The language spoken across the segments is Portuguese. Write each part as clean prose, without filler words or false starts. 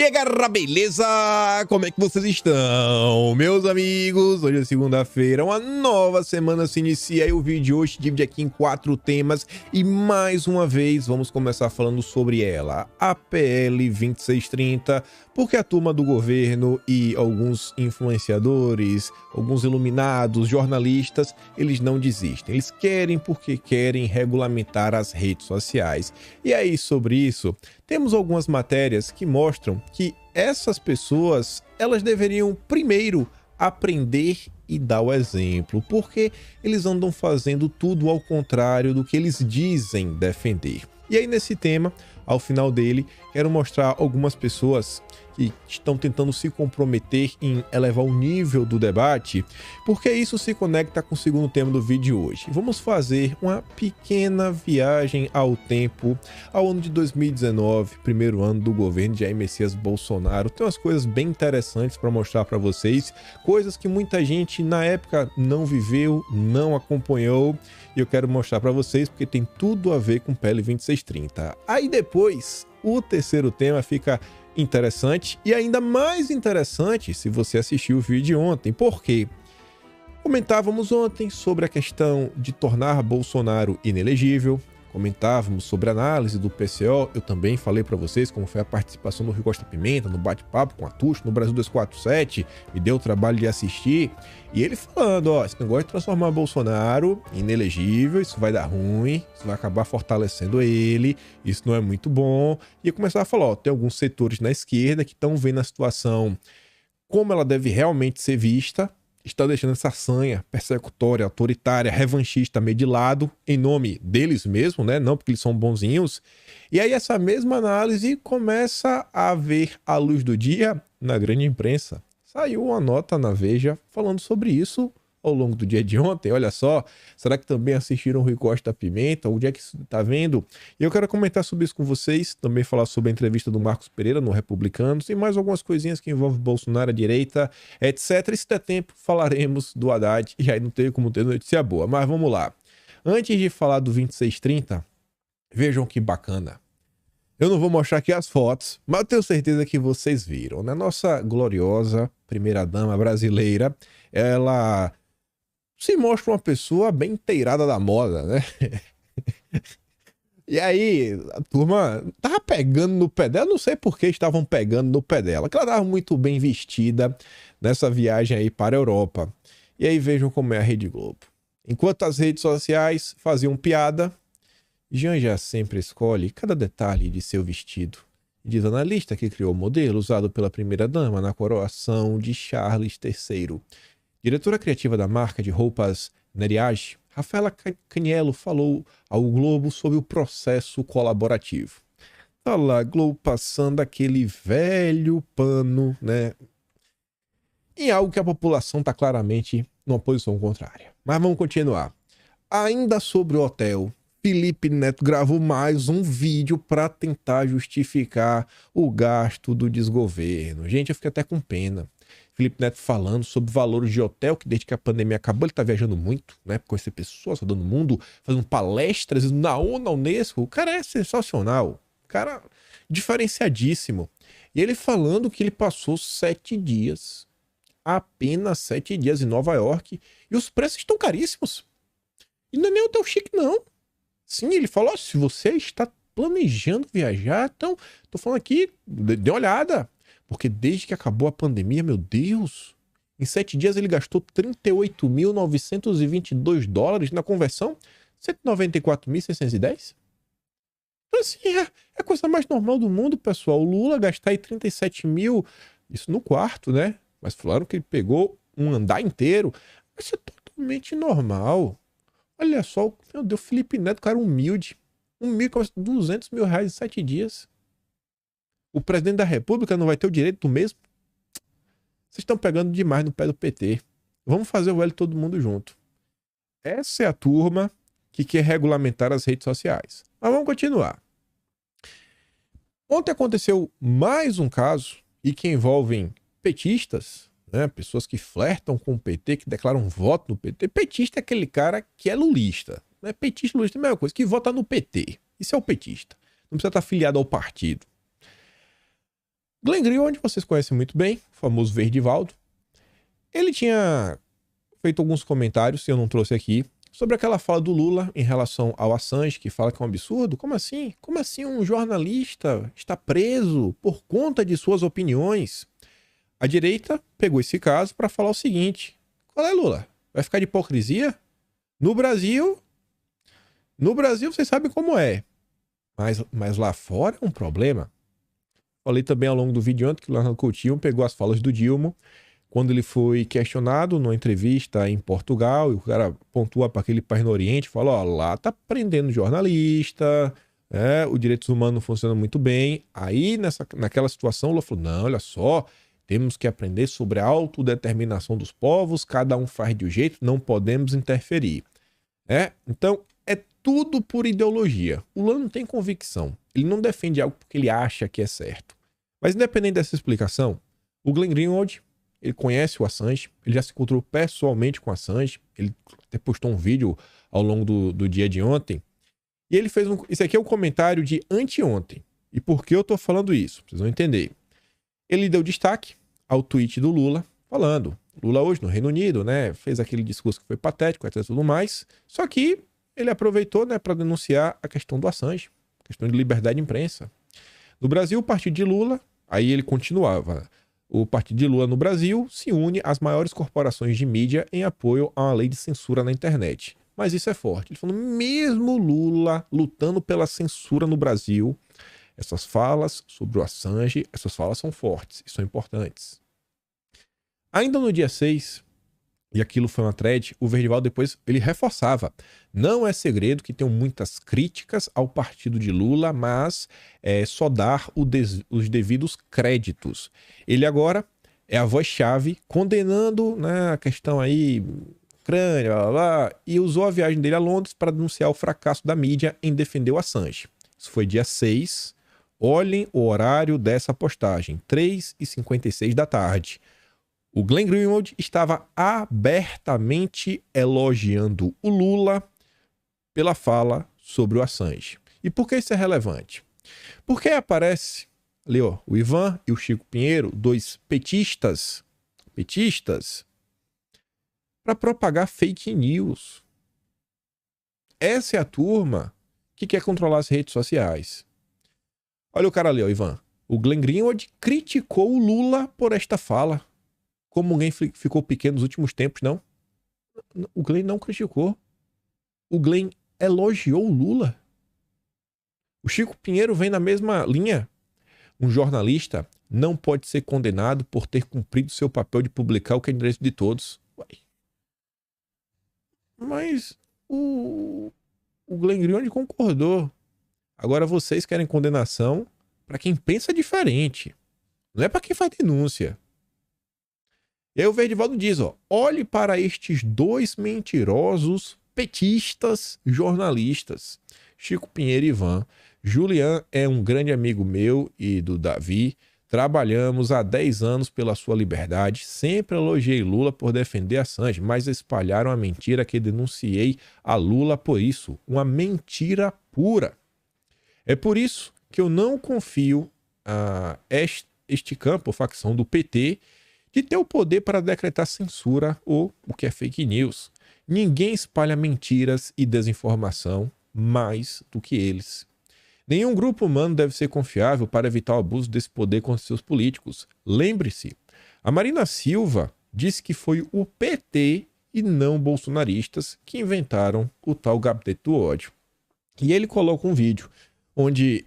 aí, galera, beleza? Como é que vocês estão, meus amigos? Hoje é segunda-feira, uma nova semana se inicia e o vídeo de hoje divide aqui em 4 temas e mais uma vez vamos começar falando sobre ela, a PL 2630, porque a turma do governo e alguns influenciadores, alguns iluminados, jornalistas, eles não desistem, eles querem porque querem regulamentar as redes sociais. E aí, sobre isso, temos algumas matérias que mostram que essas pessoas, elas deveriam primeiro aprender e dar o exemplo, porque eles andam fazendo tudo ao contrário do que eles dizem defender. E aí nesse tema, ao final dele, quero mostrar algumas pessoas que estão tentando se comprometer em elevar o nível do debate, porque isso se conecta com o segundo tema do vídeo de hoje. Vamos fazer uma pequena viagem ao tempo, ao ano de 2019, primeiro ano do governo de Jair Messias Bolsonaro. Tem umas coisas bem interessantes para mostrar para vocês, coisas que muita gente na época não viveu, não acompanhou, e eu quero mostrar para vocês porque tem tudo a ver com PL 2630. Aí depois, o terceiro tema fica interessante e ainda mais interessante se você assistiu o vídeo de ontem, porque comentávamos ontem sobre a questão de tornar Bolsonaro inelegível, comentávamos sobre a análise do PCO, eu também falei para vocês como foi a participação do Rui Costa Pimenta no bate-papo com a Tuxo no Brasil 247, me deu o trabalho de assistir, e ele falando, ó, esse negócio de transformar Bolsonaro inelegível, isso vai dar ruim, isso vai acabar fortalecendo ele, isso não é muito bom, e eu começava a falar, ó, tem alguns setores na esquerda que estão vendo a situação como ela deve realmente ser vista, está deixando essa sanha persecutória, autoritária, revanchista meio de lado, em nome deles mesmos, né? Não porque eles são bonzinhos. E aí essa mesma análise começa a ver a luz do dia na grande imprensa. Saiu uma nota na Veja falando sobre isso ao longo do dia de ontem, olha só. Será que também assistiram o Rui Costa Pimenta? Onde é que isso tá vendo? E eu quero comentar sobre isso com vocês, também falar sobre a entrevista do Marcos Pereira no Republicanos e mais algumas coisinhas que envolvem Bolsonaro, a direita, etc. E se der tempo, falaremos do Haddad, e aí não tem como ter notícia boa, mas vamos lá. Antes de falar do 2630, vejam que bacana. Eu não vou mostrar aqui as fotos, mas eu tenho certeza que vocês viram, né? Nossa gloriosa primeira-dama brasileira, ela se mostra uma pessoa bem inteirada da moda, né? E aí, a turma tava pegando no pé dela, não sei por que estavam pegando no pé dela, que ela tava muito bem vestida nessa viagem aí para a Europa. E aí vejam como é a Rede Globo. Enquanto as redes sociais faziam piada, Janja sempre escolhe cada detalhe de seu vestido. Diz a analista que criou o modelo usado pela primeira-dama na coroação de Charles III. Diretora criativa da marca de roupas Neriage, Rafaela Caniello falou ao Globo sobre o processo colaborativo. Tá lá, Globo passando aquele velho pano, né? Em algo que a população tá claramente numa posição contrária. Mas vamos continuar. Ainda sobre o hotel, Felipe Neto gravou mais um vídeo para tentar justificar o gasto do desgoverno. Gente, eu fiquei até com pena. Felipe Neto falando sobre valores de hotel, que desde que a pandemia acabou ele tá viajando muito, né? Conhecer pessoas, rodando o mundo, fazendo palestras na ONU, na Unesco. O cara é sensacional. O cara diferenciadíssimo. E ele falando que ele passou 7 dias, apenas 7 dias em Nova York, e os preços estão caríssimos. E não é nem hotel chique, não. Sim, ele falou, se você está planejando viajar, então, tô falando aqui, dê uma olhada. Porque desde que acabou a pandemia, meu Deus, em 7 dias ele gastou 38.922 dólares na conversão, 194.610. Então assim, é a coisa mais normal do mundo, pessoal. O Lula gastar aí 37 mil, isso no quarto, né? Mas falaram que ele pegou um andar inteiro. Isso é totalmente normal. Olha só, meu Deus, Felipe Neto, cara humilde. Humilde, 200 mil reais em 7 dias. O presidente da República não vai ter o direito do mesmo? Vocês estão pegando demais no pé do PT. Vamos fazer o L todo mundo junto. Essa é a turma que quer regulamentar as redes sociais. Mas vamos continuar. Ontem aconteceu mais um caso e que envolvem petistas, né? Pessoas que flertam com o PT, que declaram voto no PT. Petista é aquele cara que é lulista. Né? Petista e lulista é a mesma coisa, que vota no PT. Isso é o petista. Não precisa estar afiliado ao partido. Glenn Greenwald, vocês conhecem muito bem, o famoso Verdivaldo. Ele tinha feito alguns comentários, que eu não trouxe aqui, sobre aquela fala do Lula em relação ao Assange, que fala que é um absurdo. Como assim? Como assim um jornalista está preso por conta de suas opiniões? A direita pegou esse caso para falar o seguinte: qual é, Lula? Vai ficar de hipocrisia? No Brasil, vocês sabem como é. Mas lá fora é um problema. Falei também ao longo do vídeo ontem que o Leonardo Coutinho pegou as falas do Dilma quando ele foi questionado numa entrevista em Portugal, e o cara pontua para aquele país no Oriente, fala, ó, lá tá prendendo jornalista, o direitos humanos não funciona muito bem. Aí, naquela situação, o Lula falou, não, olha só, temos que aprender sobre a autodeterminação dos povos, cada um faz de um jeito, não podemos interferir. Então, é tudo por ideologia. O Lula não tem convicção. Ele não defende algo porque ele acha que é certo. Mas independente dessa explicação, o Glenn Greenwald, ele conhece o Assange, ele já se encontrou pessoalmente com o Assange, ele até postou um vídeo ao longo do dia de ontem, e ele fez isso aqui é um comentário de anteontem. E por que eu tô falando isso? Vocês vão entender. Ele deu destaque ao tweet do Lula, falando, Lula hoje no Reino Unido, né, fez aquele discurso que foi patético, etc, tudo mais, só que ele aproveitou, né, para denunciar a questão do Assange, a questão de liberdade de imprensa. No Brasil, o partido de Lula, aí ele continuava, o partido de Lula no Brasil se une às maiores corporações de mídia em apoio a uma lei de censura na internet. Mas isso é forte. Ele falou, mesmo Lula lutando pela censura no Brasil, essas falas sobre o Assange, essas falas são fortes e são importantes. Ainda no dia 6, e aquilo foi uma thread, o Verdivaldo depois ele reforçava. Não é segredo que tem muitas críticas ao partido de Lula, mas só dar os devidos créditos. Ele agora é a voz-chave condenando, né, a questão aí, Ucrânia, blá, blá, blá, e usou a viagem dele a Londres para denunciar o fracasso da mídia em defender o Assange. Isso foi dia 6. Olhem o horário dessa postagem, 3h56 da tarde. O Glenn Greenwald estava abertamente elogiando o Lula pela fala sobre o Assange. E por que isso é relevante? Porque aparece ali, ó, o Ivan e o Chico Pinheiro, dois petistas, para propagar fake news. Essa é a turma que quer controlar as redes sociais. Olha o cara ali, ó, Ivan. O Glenn Greenwald criticou o Lula por esta fala. Como alguém ficou pequeno nos últimos tempos, não? O Glenn não criticou. O Glenn elogiou o Lula. O Chico Pinheiro vem na mesma linha. Um jornalista não pode ser condenado por ter cumprido seu papel de publicar o que é direito de todos. Uai. Mas o Glenn Greenwald concordou. Agora vocês querem condenação para quem pensa diferente. Não é para quem faz denúncia. E aí o Verdivaldo diz, ó, olhe para estes dois mentirosos petistas jornalistas, Chico Pinheiro e Ivan. Julian é um grande amigo meu e do Davi. Trabalhamos há 10 anos pela sua liberdade. Sempre elogiei Lula por defender Assange, mas espalharam a mentira que denunciei a Lula por isso. Uma mentira pura. É por isso que eu não confio a este campo, a facção do PT, de ter o poder para decretar censura ou o que é fake news. Ninguém espalha mentiras e desinformação mais do que eles. Nenhum grupo humano deve ser confiável para evitar o abuso desse poder contra seus políticos. Lembre-se, a Marina Silva disse que foi o PT e não bolsonaristas que inventaram o tal gabinete do ódio. E ele coloca um vídeo onde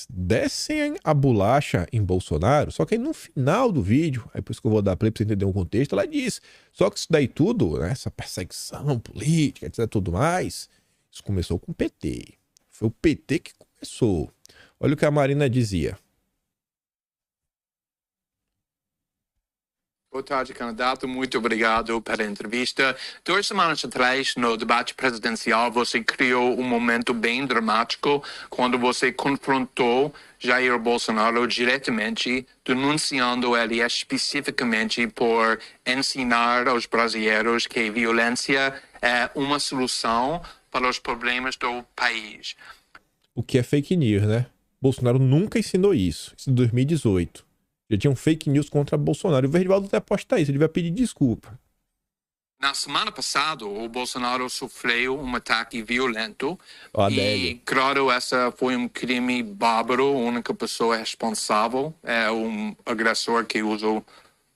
descem a bolacha em Bolsonaro, só que aí no final do vídeo, aí por isso que eu vou dar play para você entender o contexto, ela diz, só que isso daí tudo, né, essa perseguição política, etc, tudo mais, isso começou com o PT. Foi o PT que começou. Olha o que a Marina dizia. Boa tarde, candidato. Muito obrigado pela entrevista. 2 semanas atrás, no debate presidencial, você criou um momento bem dramático quando você confrontou Jair Bolsonaro diretamente, denunciando ele especificamente por ensinar aos brasileiros que violência é uma solução para os problemas do país. O que é fake news, né? Bolsonaro nunca ensinou isso. Isso em 2018. Já tinha um fake news contra Bolsonaro. E o Verdivaldo até posta isso, ele vai pedir desculpa. Na semana passada, o Bolsonaro sofreu um ataque violento e, claro, essa foi um crime bárbaro. A única pessoa responsável é um agressor que usou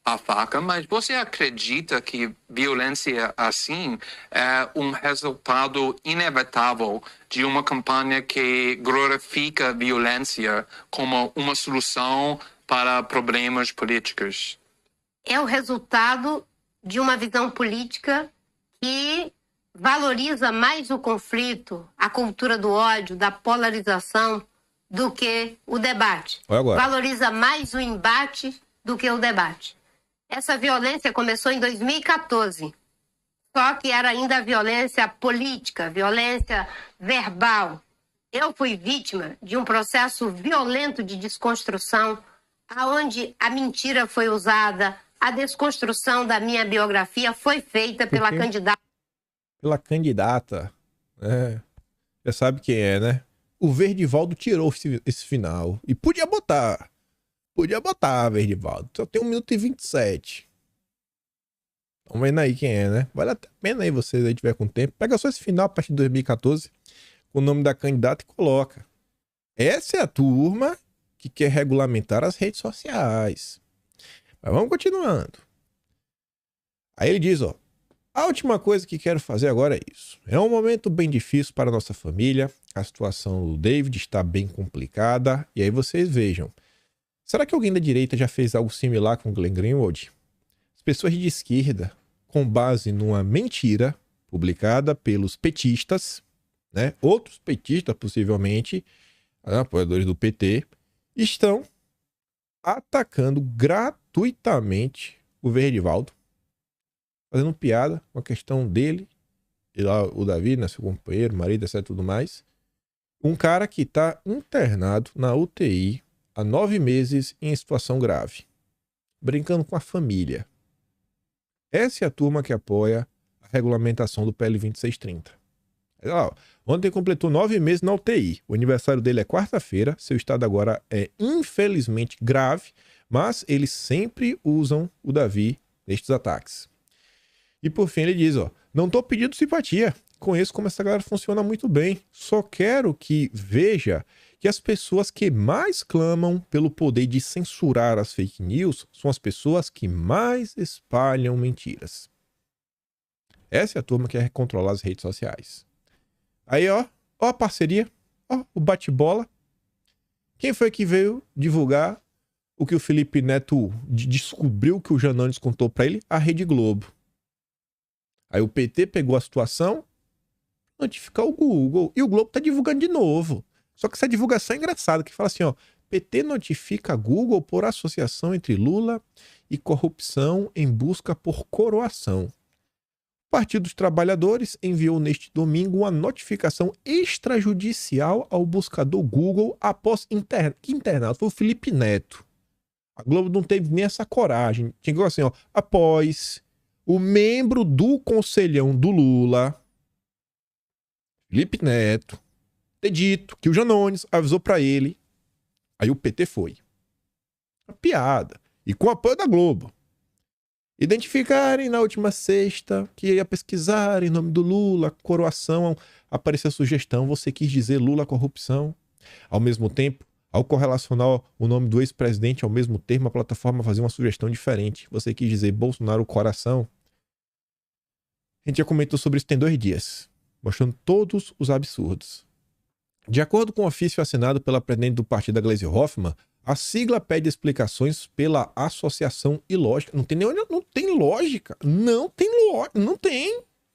a faca. Mas você acredita que violência assim é um resultado inevitável de uma campanha que glorifica a violência como uma solução para problemas políticos? É o resultado de uma visão política que valoriza mais o conflito, a cultura do ódio, da polarização, do que o debate. Valoriza mais o embate do que o debate. Essa violência começou em 2014, só que era ainda a violência política, violência verbal. Eu fui vítima de um processo violento de desconstrução, onde a mentira foi usada. A desconstrução da minha biografia foi feita pela candidata. Pela candidata. Já sabe quem é, né? O Verdivaldo tirou esse final. E podia botar. Verdivaldo. Só tem 1 minuto e 27. Vamos vendo aí quem é, né? Vale a pena aí vocês aí tiver com tempo. Pega só esse final a partir de 2014, com o nome da candidata e coloca. Essa é a turma que quer regulamentar as redes sociais. Mas vamos continuando. Aí ele diz, ó. A última coisa que quero fazer agora é isso. É um momento bem difícil para a nossa família. A situação do David está bem complicada. E aí vocês vejam. Será que alguém da direita já fez algo similar com Glenn Greenwald? As pessoas de esquerda, com base numa mentira publicada pelos petistas, né? Outros petistas, possivelmente, apoiadores do PT, estão atacando gratuitamente o Verdivaldo, fazendo piada com a questão dele, e lá o Davi, né, seu companheiro, marido, etc, tudo mais. Um cara que está internado na UTI há 9 meses em situação grave, brincando com a família. Essa é a turma que apoia a regulamentação do PL 2630. Ontem completou 9 meses na UTI. O aniversário dele é quarta-feira. Seu estado agora é infelizmente grave, mas eles sempre usam o Davi nestes ataques. E por fim ele diz, ó, não tô pedindo simpatia. Conheço como essa galera funciona muito bem. Só quero que veja que as pessoas que mais clamam pelo poder de censurar as fake news são as pessoas que mais espalham mentiras. Essa é a turma que quer controlar as redes sociais. Aí, ó a parceria, ó, o bate-bola. Quem foi que veio divulgar o que o Felipe Neto descobriu que o Janones contou pra ele? A Rede Globo. Aí o PT pegou a situação, notificar o Google. E o Globo tá divulgando de novo. Só que essa divulgação é engraçada, que fala assim, ó, PT notifica Google por associação entre Lula e corrupção em busca por coroação. O Partido dos Trabalhadores enviou neste domingo uma notificação extrajudicial ao buscador Google após que internado foi o Felipe Neto. A Globo não teve nem essa coragem. Tinha que assim, ó, após o membro do conselhão do Lula, Felipe Neto, ter dito que o Janones avisou pra ele, aí o PT foi. Uma piada. E com o apoio da Globo. Identificarem na última sexta que ia pesquisar em nome do Lula, coroação, apareceu a sugestão, você quis dizer Lula corrupção. Ao mesmo tempo, ao correlacionar o nome do ex-presidente ao mesmo termo, a plataforma fazia uma sugestão diferente. Você quis dizer Bolsonaro coração. A gente já comentou sobre isso tem 2 dias, mostrando todos os absurdos. De acordo com o ofício assinado pela presidente do partido, a Gleisi Hoffmann, a sigla pede explicações pela associação ilógica. Não tem lógica. Não tem.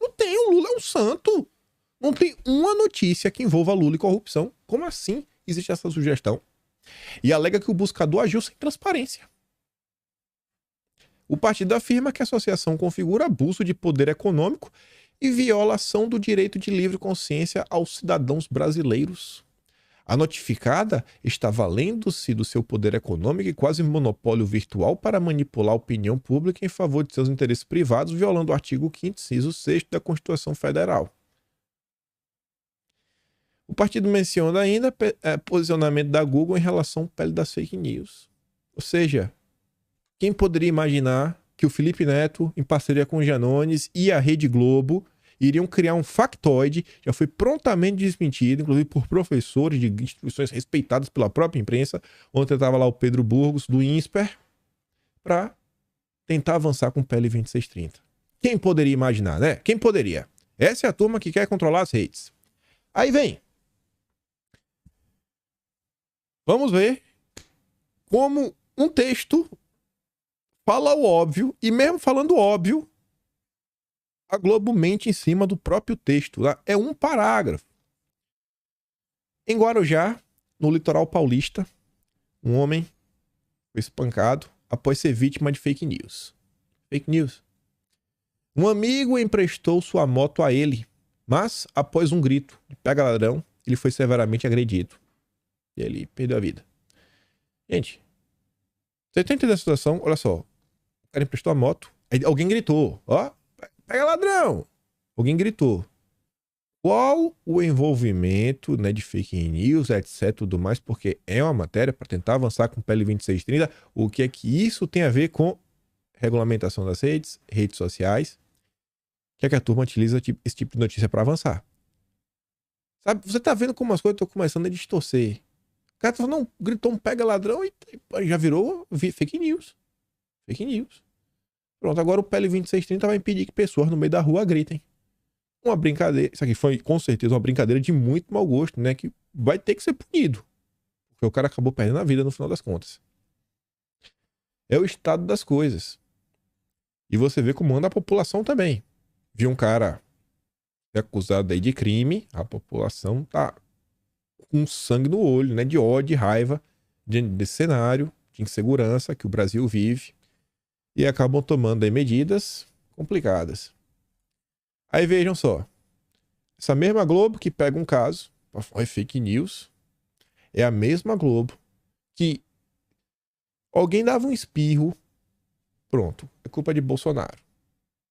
O Lula é um santo. Não tem uma notícia que envolva Lula e corrupção. Como assim existe essa sugestão? E alega que o buscador agiu sem transparência. O partido afirma que a associação configura abuso de poder econômico e violação do direito de livre consciência aos cidadãos brasileiros. A notificada está valendo-se do seu poder econômico e quase monopólio virtual para manipular a opinião pública em favor de seus interesses privados, violando o artigo 5º, inciso 6º da Constituição Federal. O partido menciona ainda posicionamento da Google em relação ao PL das fake news. Ou seja, Quem poderia imaginar que o Felipe Neto, em parceria com o Janones e a Rede Globo, iriam criar um factoide, já foi prontamente desmentido, inclusive por professores de instituições respeitadas pela própria imprensa. Ontem estava lá o Pedro Burgos, do INSPER, para tentar avançar com o PL 2630. Quem poderia imaginar, né? Quem poderia? Essa é a turma que quer controlar as redes. Aí vem. Vamos ver como um texto fala o óbvio, e mesmo falando óbvio, a Globo mente em cima do próprio texto. É um parágrafo. Em Guarujá, no litoral paulista, um homem foi espancado após ser vítima de fake news. Fake news. Um amigo emprestou sua moto a ele, mas após um grito de pega ladrão, ele foi severamente agredido. E ele perdeu a vida. Gente, você tá entendendo a situação? Olha só. O cara emprestou a moto, aí alguém gritou, ó, pega ladrão! Alguém gritou. Qual o envolvimento, né, de fake news, etc, tudo mais, porque é uma matéria para tentar avançar com o PL 2630, o que é que isso tem a ver com regulamentação das redes sociais, que é que a turma utiliza esse tipo de notícia para avançar. Sabe, você tá vendo como as coisas estão começando a distorcer. O cara tá falando, não, gritou um pega ladrão e já virou fake news. Fake news. Pronto, agora o PL 2630 vai impedir que pessoas no meio da rua gritem. Uma brincadeira. Isso aqui foi, com certeza, uma brincadeira de muito mau gosto, né? Que vai ter que ser punido. Porque o cara acabou perdendo a vida no final das contas. É o estado das coisas. E você vê como anda a população também. Viu um cara acusado aí de crime, a população tá com sangue no olho, né? De ódio, de raiva, desse cenário de insegurança que o Brasil vive. E acabam tomando aí medidas complicadas. Aí vejam só. Essa mesma Globo que pega um caso, é fake news, é a mesma Globo que alguém dava um espirro, pronto, é culpa de Bolsonaro.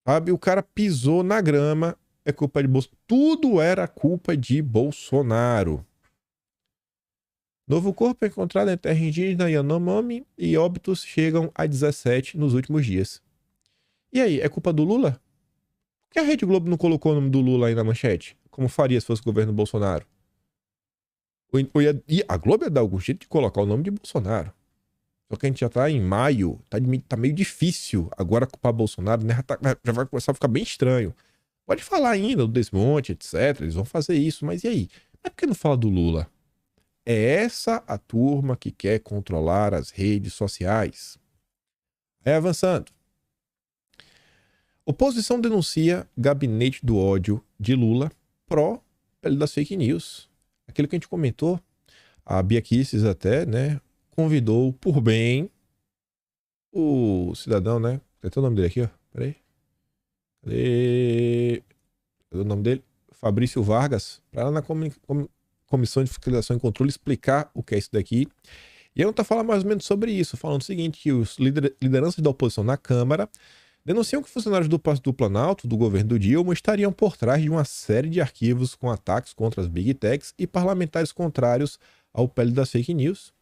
Sabe? O cara pisou na grama, é culpa de Bolsonaro. Tudo era culpa de Bolsonaro. Novo corpo encontrado em terra indígena Yanomami e óbitos chegam a 17 nos últimos dias. E aí, é culpa do Lula? Por que a Rede Globo não colocou o nome do Lula aí na manchete? Como faria se fosse o governo Bolsonaro? E a Globo ia dar algum jeito de colocar o nome de Bolsonaro. Só que a gente já tá em maio, tá meio difícil agora culpar Bolsonaro, né? Já vai começar a ficar bem estranho. Pode falar ainda do desmonte, etc. Eles vão fazer isso, mas e aí? Mas por que não fala do Lula? É essa a turma que quer controlar as redes sociais. Aí avançando. Oposição denuncia gabinete do ódio de Lula pró-PL das fake news. Aquilo que a gente comentou, a Bia Kicis até, né, convidou por bem o cidadão, né? Tem até o nome dele aqui, ó. Peraí. Cadê o nome dele? Fabrício Vargas, para lá na Comissão de Fiscalização e Controle explicar o que é isso daqui. E eu não tô falando mais ou menos sobre isso, falando o seguinte, que os lideranças da oposição na Câmara denunciam que funcionários do Palácio do Planalto, do governo do Dilma, estariam por trás de uma série de arquivos com ataques contra as Big Techs e parlamentares contrários ao PL das fake news.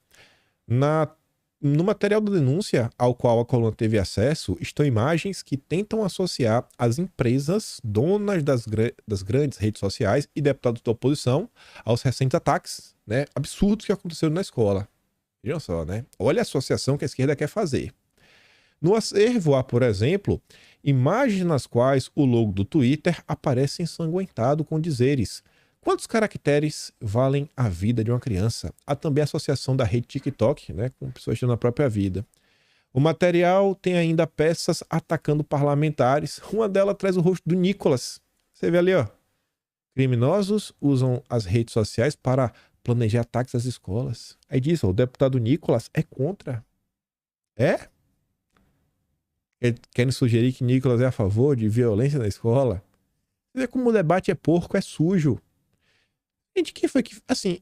No material da denúncia, ao qual a coluna teve acesso, estão imagens que tentam associar as empresas donas das grandes redes sociais e deputados da oposição aos recentes ataques, né, absurdos que aconteceram na escola. Vejam só, né? Olha a associação que a esquerda quer fazer. No acervo há, por exemplo, imagens nas quais o logo do Twitter aparece ensanguentado com dizeres: quantos caracteres valem a vida de uma criança? Há também a associação da rede TikTok, né, com pessoas tendo a própria vida. O material tem ainda peças atacando parlamentares. Uma delas traz o rosto do Nicolas. Você vê ali, ó. Criminosos usam as redes sociais para planejar ataques às escolas. Aí diz, ó, o deputado Nicolas é contra. É? Querem sugerir que Nicolas é a favor de violência na escola? Você vê como o debate é porco, é sujo. Gente, quem foi que... Assim,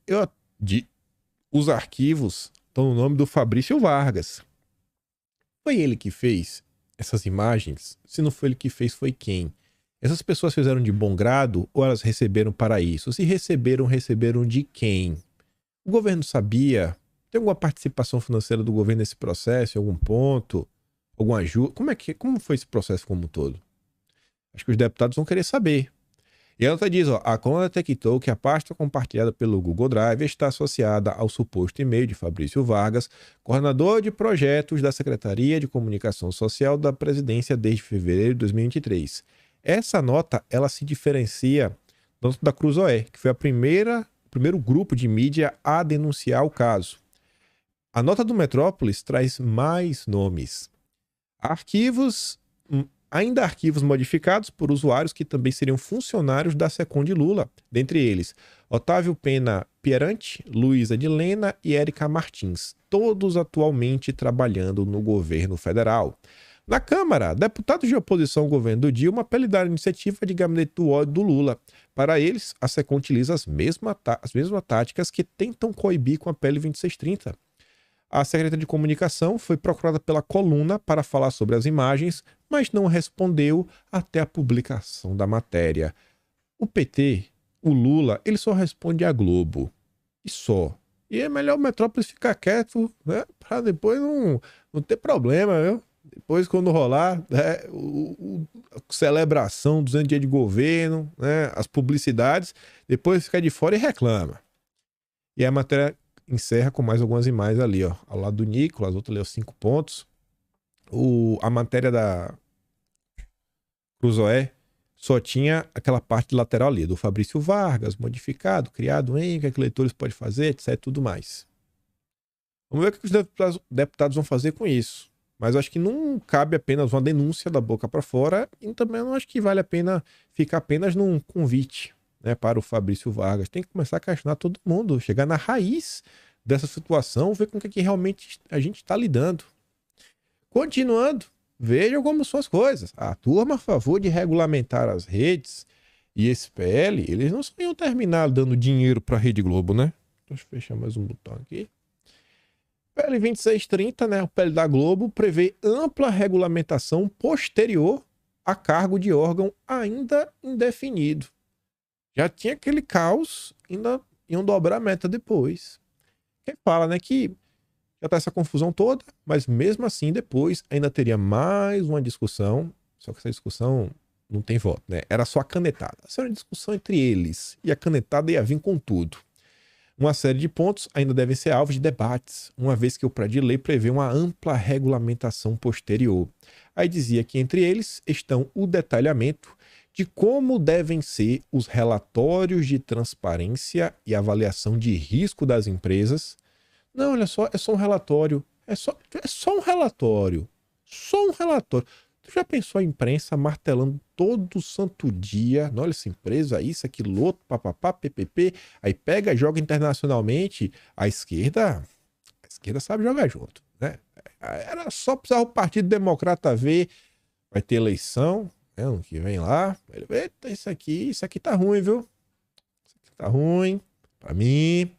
os arquivos estão no nome do Fabrício Vargas. Foi ele que fez essas imagens? Se não foi ele que fez, foi quem? Essas pessoas fizeram de bom grado ou elas receberam para isso? Se receberam, receberam de quem? O governo sabia? Tem alguma participação financeira do governo nesse processo, em algum ponto? alguma ajuda? Como foi esse processo como um todo? Acho que os deputados vão querer saber. E a nota diz, ó, a coluna detectou que a pasta compartilhada pelo Google Drive está associada ao suposto e-mail de Fabrício Vargas, coordenador de projetos da Secretaria de Comunicação Social da Presidência desde fevereiro de 2023. Essa nota, ela se diferencia da nota da Cruzoé, que foi o primeiro grupo de mídia a denunciar o caso. A nota do Metrópolis traz mais nomes. Ainda arquivos modificados por usuários que também seriam funcionários da Secom de Lula, dentre eles Otávio Pena Pierante, Luísa Dilena e Érica Martins, todos atualmente trabalhando no governo federal. Na Câmara, deputados de oposição ao governo do Dilma apelidaram a iniciativa de gabinete do ódio do Lula. Para eles, a Secom utiliza as mesmas táticas que tentam coibir com a PL 2630. A secretária de Comunicação foi procurada pela Coluna para falar sobre as imagens, mas não respondeu até a publicação da matéria. O PT, o Lula, ele só responde à Globo. E só. E é melhor o Metrópolis ficar quieto, né? Para depois não ter problema, viu? Depois, quando rolar, né, a celebração, 200 dias de governo, né, as publicidades, depois fica de fora e reclama. E a matéria encerra com mais algumas imagens ali, ó. Ao lado do Nicolas, outro ali, os 5 pontos. A matéria da Cruzoé só tinha aquela parte lateral ali, do Fabrício Vargas, modificado, criado em, o que leitores podem fazer, etc, tudo mais. Vamos ver o que os deputados vão fazer com isso. Mas eu acho que não cabe apenas uma denúncia da boca para fora e também não acho que vale a pena ficar apenas num convite, né, para o Fabrício Vargas. Tem que começar a questionar todo mundo, chegar na raiz dessa situação, ver com o que realmente a gente está lidando. Continuando, vejam como são as coisas. A turma a favor de regulamentar as redes e esse PL, eles não iam terminar dando dinheiro para a Rede Globo, né? Deixa eu fechar mais um botão aqui. PL 2630, né, o PL da Globo, prevê ampla regulamentação posterior a cargo de órgão ainda indefinido. Já tinha aquele caos, ainda iam dobrar a meta depois. Quem fala, né, que já tá essa confusão toda, mas mesmo assim depois ainda teria mais uma discussão, só que essa discussão não tem voto, né? Era só a canetada. Essa era uma discussão entre eles e a canetada ia vir com tudo. Uma série de pontos ainda devem ser alvos de debates, uma vez que o projeto de lei prevê uma ampla regulamentação posterior. Aí dizia que entre eles estão o detalhamento de como devem ser os relatórios de transparência e avaliação de risco das empresas. Não, olha só, é só um relatório. É só um relatório. Só um relatório. Tu já pensou a imprensa martelando todo santo dia? Olha essa empresa, isso, aquilo, outro, papapá, ppp. Aí pega, joga internacionalmente. A esquerda sabe jogar junto, né? Era só precisar o Partido Democrata ver. Vai ter eleição, né? Ano que vem lá. Eita, isso aqui tá ruim, viu? Isso aqui tá ruim. Pra mim.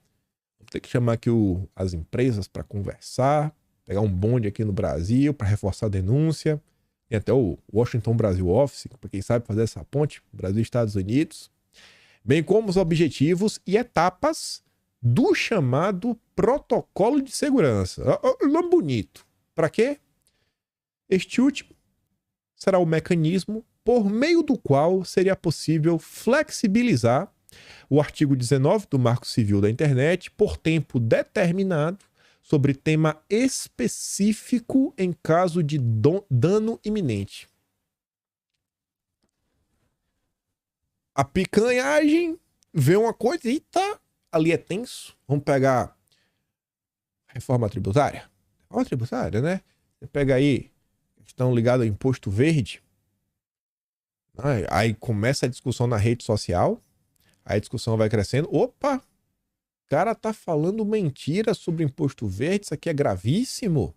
Vou ter que chamar aqui as empresas para conversar. Pegar um bonde aqui no Brasil para reforçar a denúncia. Tem até o Washington Brasil Office, para quem sabe fazer essa ponte, Brasil e Estados Unidos. Bem como os objetivos e etapas do chamado protocolo de segurança. Nome bonito. Para quê? Este último será o mecanismo por meio do qual seria possível flexibilizar o artigo 19 do Marco Civil da Internet por tempo determinado sobre tema específico em caso de dano iminente. A picanhagem vê uma coisa e tá ali é tenso. Vamos pegar reforma tributária. Reforma tributária, né? Você pega aí questão ligada ao imposto verde. Aí começa a discussão na rede social. Aí a discussão vai crescendo. Opa! O cara tá falando mentira sobre imposto verde, isso aqui é gravíssimo.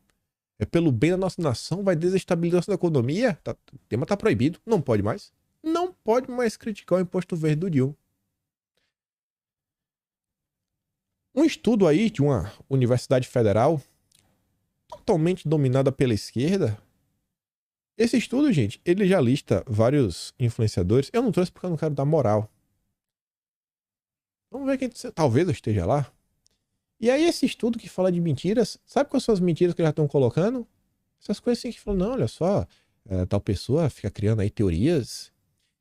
É pelo bem da nossa nação, vai desestabilizar a nossa economia. O tema tá proibido, não pode mais. Não pode mais criticar o imposto verde do Dilma. Um estudo aí de uma universidade federal, totalmente dominada pela esquerda. Esse estudo, gente, ele já lista vários influenciadores. Eu não trouxe porque eu não quero dar moral. Vamos ver quem... Talvez eu esteja lá. E aí esse estudo que fala de mentiras, sabe quais são as mentiras que já estão colocando? Essas coisas assim que falam, não, olha só, tal pessoa fica criando aí teorias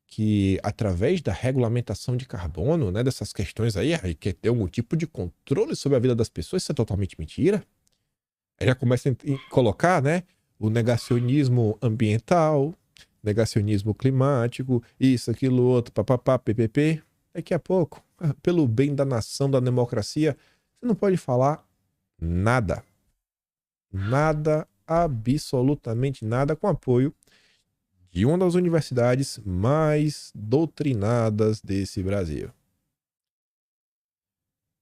que através da regulamentação de carbono, né, dessas questões aí quer ter algum tipo de controle sobre a vida das pessoas. Isso é totalmente mentira. Aí já começa a colocar, né, o negacionismo ambiental, negacionismo climático, isso, aquilo, outro, papapá, ppp. Daqui a pouco, pelo bem da nação, da democracia, você não pode falar nada. Nada, absolutamente nada, com apoio de uma das universidades mais doutrinadas desse Brasil.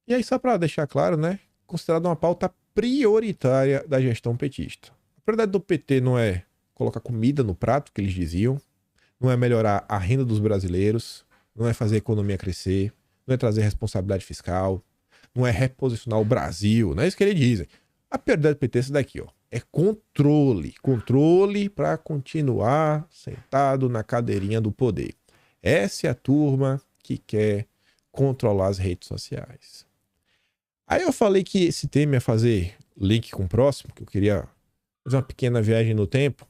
E aí, só para deixar claro, né, considerado uma pauta prioritária da gestão petista. A prioridade do PT não é colocar comida no prato, que eles diziam, não é melhorar a renda dos brasileiros, não é fazer a economia crescer, não é trazer responsabilidade fiscal, não é reposicionar o Brasil, não é isso que eles dizem. A prioridade do PT é essa daqui, ó. É controle. Controle para continuar sentado na cadeirinha do poder. Essa é a turma que quer controlar as redes sociais. Aí eu falei que esse tema ia fazer link com o próximo, que eu queria fazer uma pequena viagem no tempo.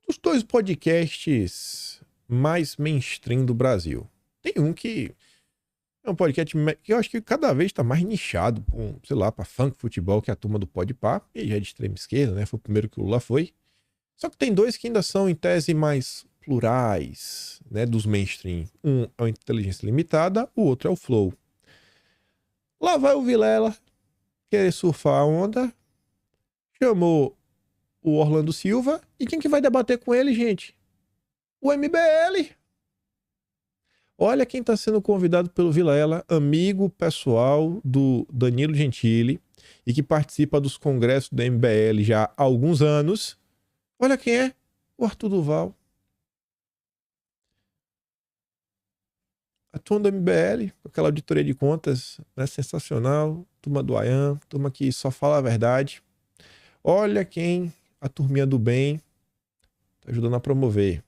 Os 2 podcasts mais mainstream do Brasil. Tem um que é um podcast que eu acho que cada vez está mais nichado, sei lá, para funk, futebol, que é a turma do Podpah, e já é de extrema esquerda, né? Foi o primeiro que o Lula foi. Só que tem 2 que ainda são, em tese, mais plurais, né, dos mainstream. Um é o Inteligência Limitada, o outro é o Flow. Lá vai o Vilela querer surfar a onda, chamou o Orlando Silva, e quem que vai debater com ele, gente? O MBL. Olha quem está sendo convidado pelo Vilela, amigo pessoal do Danilo Gentili, e que participa dos congressos do MBL já há alguns anos. Olha quem é, o Arthur Duval. A turma do MBL, com aquela auditoria de contas, né, sensacional, turma do Ayan, turma que só fala a verdade. Olha quem a turminha do bem está ajudando a promover.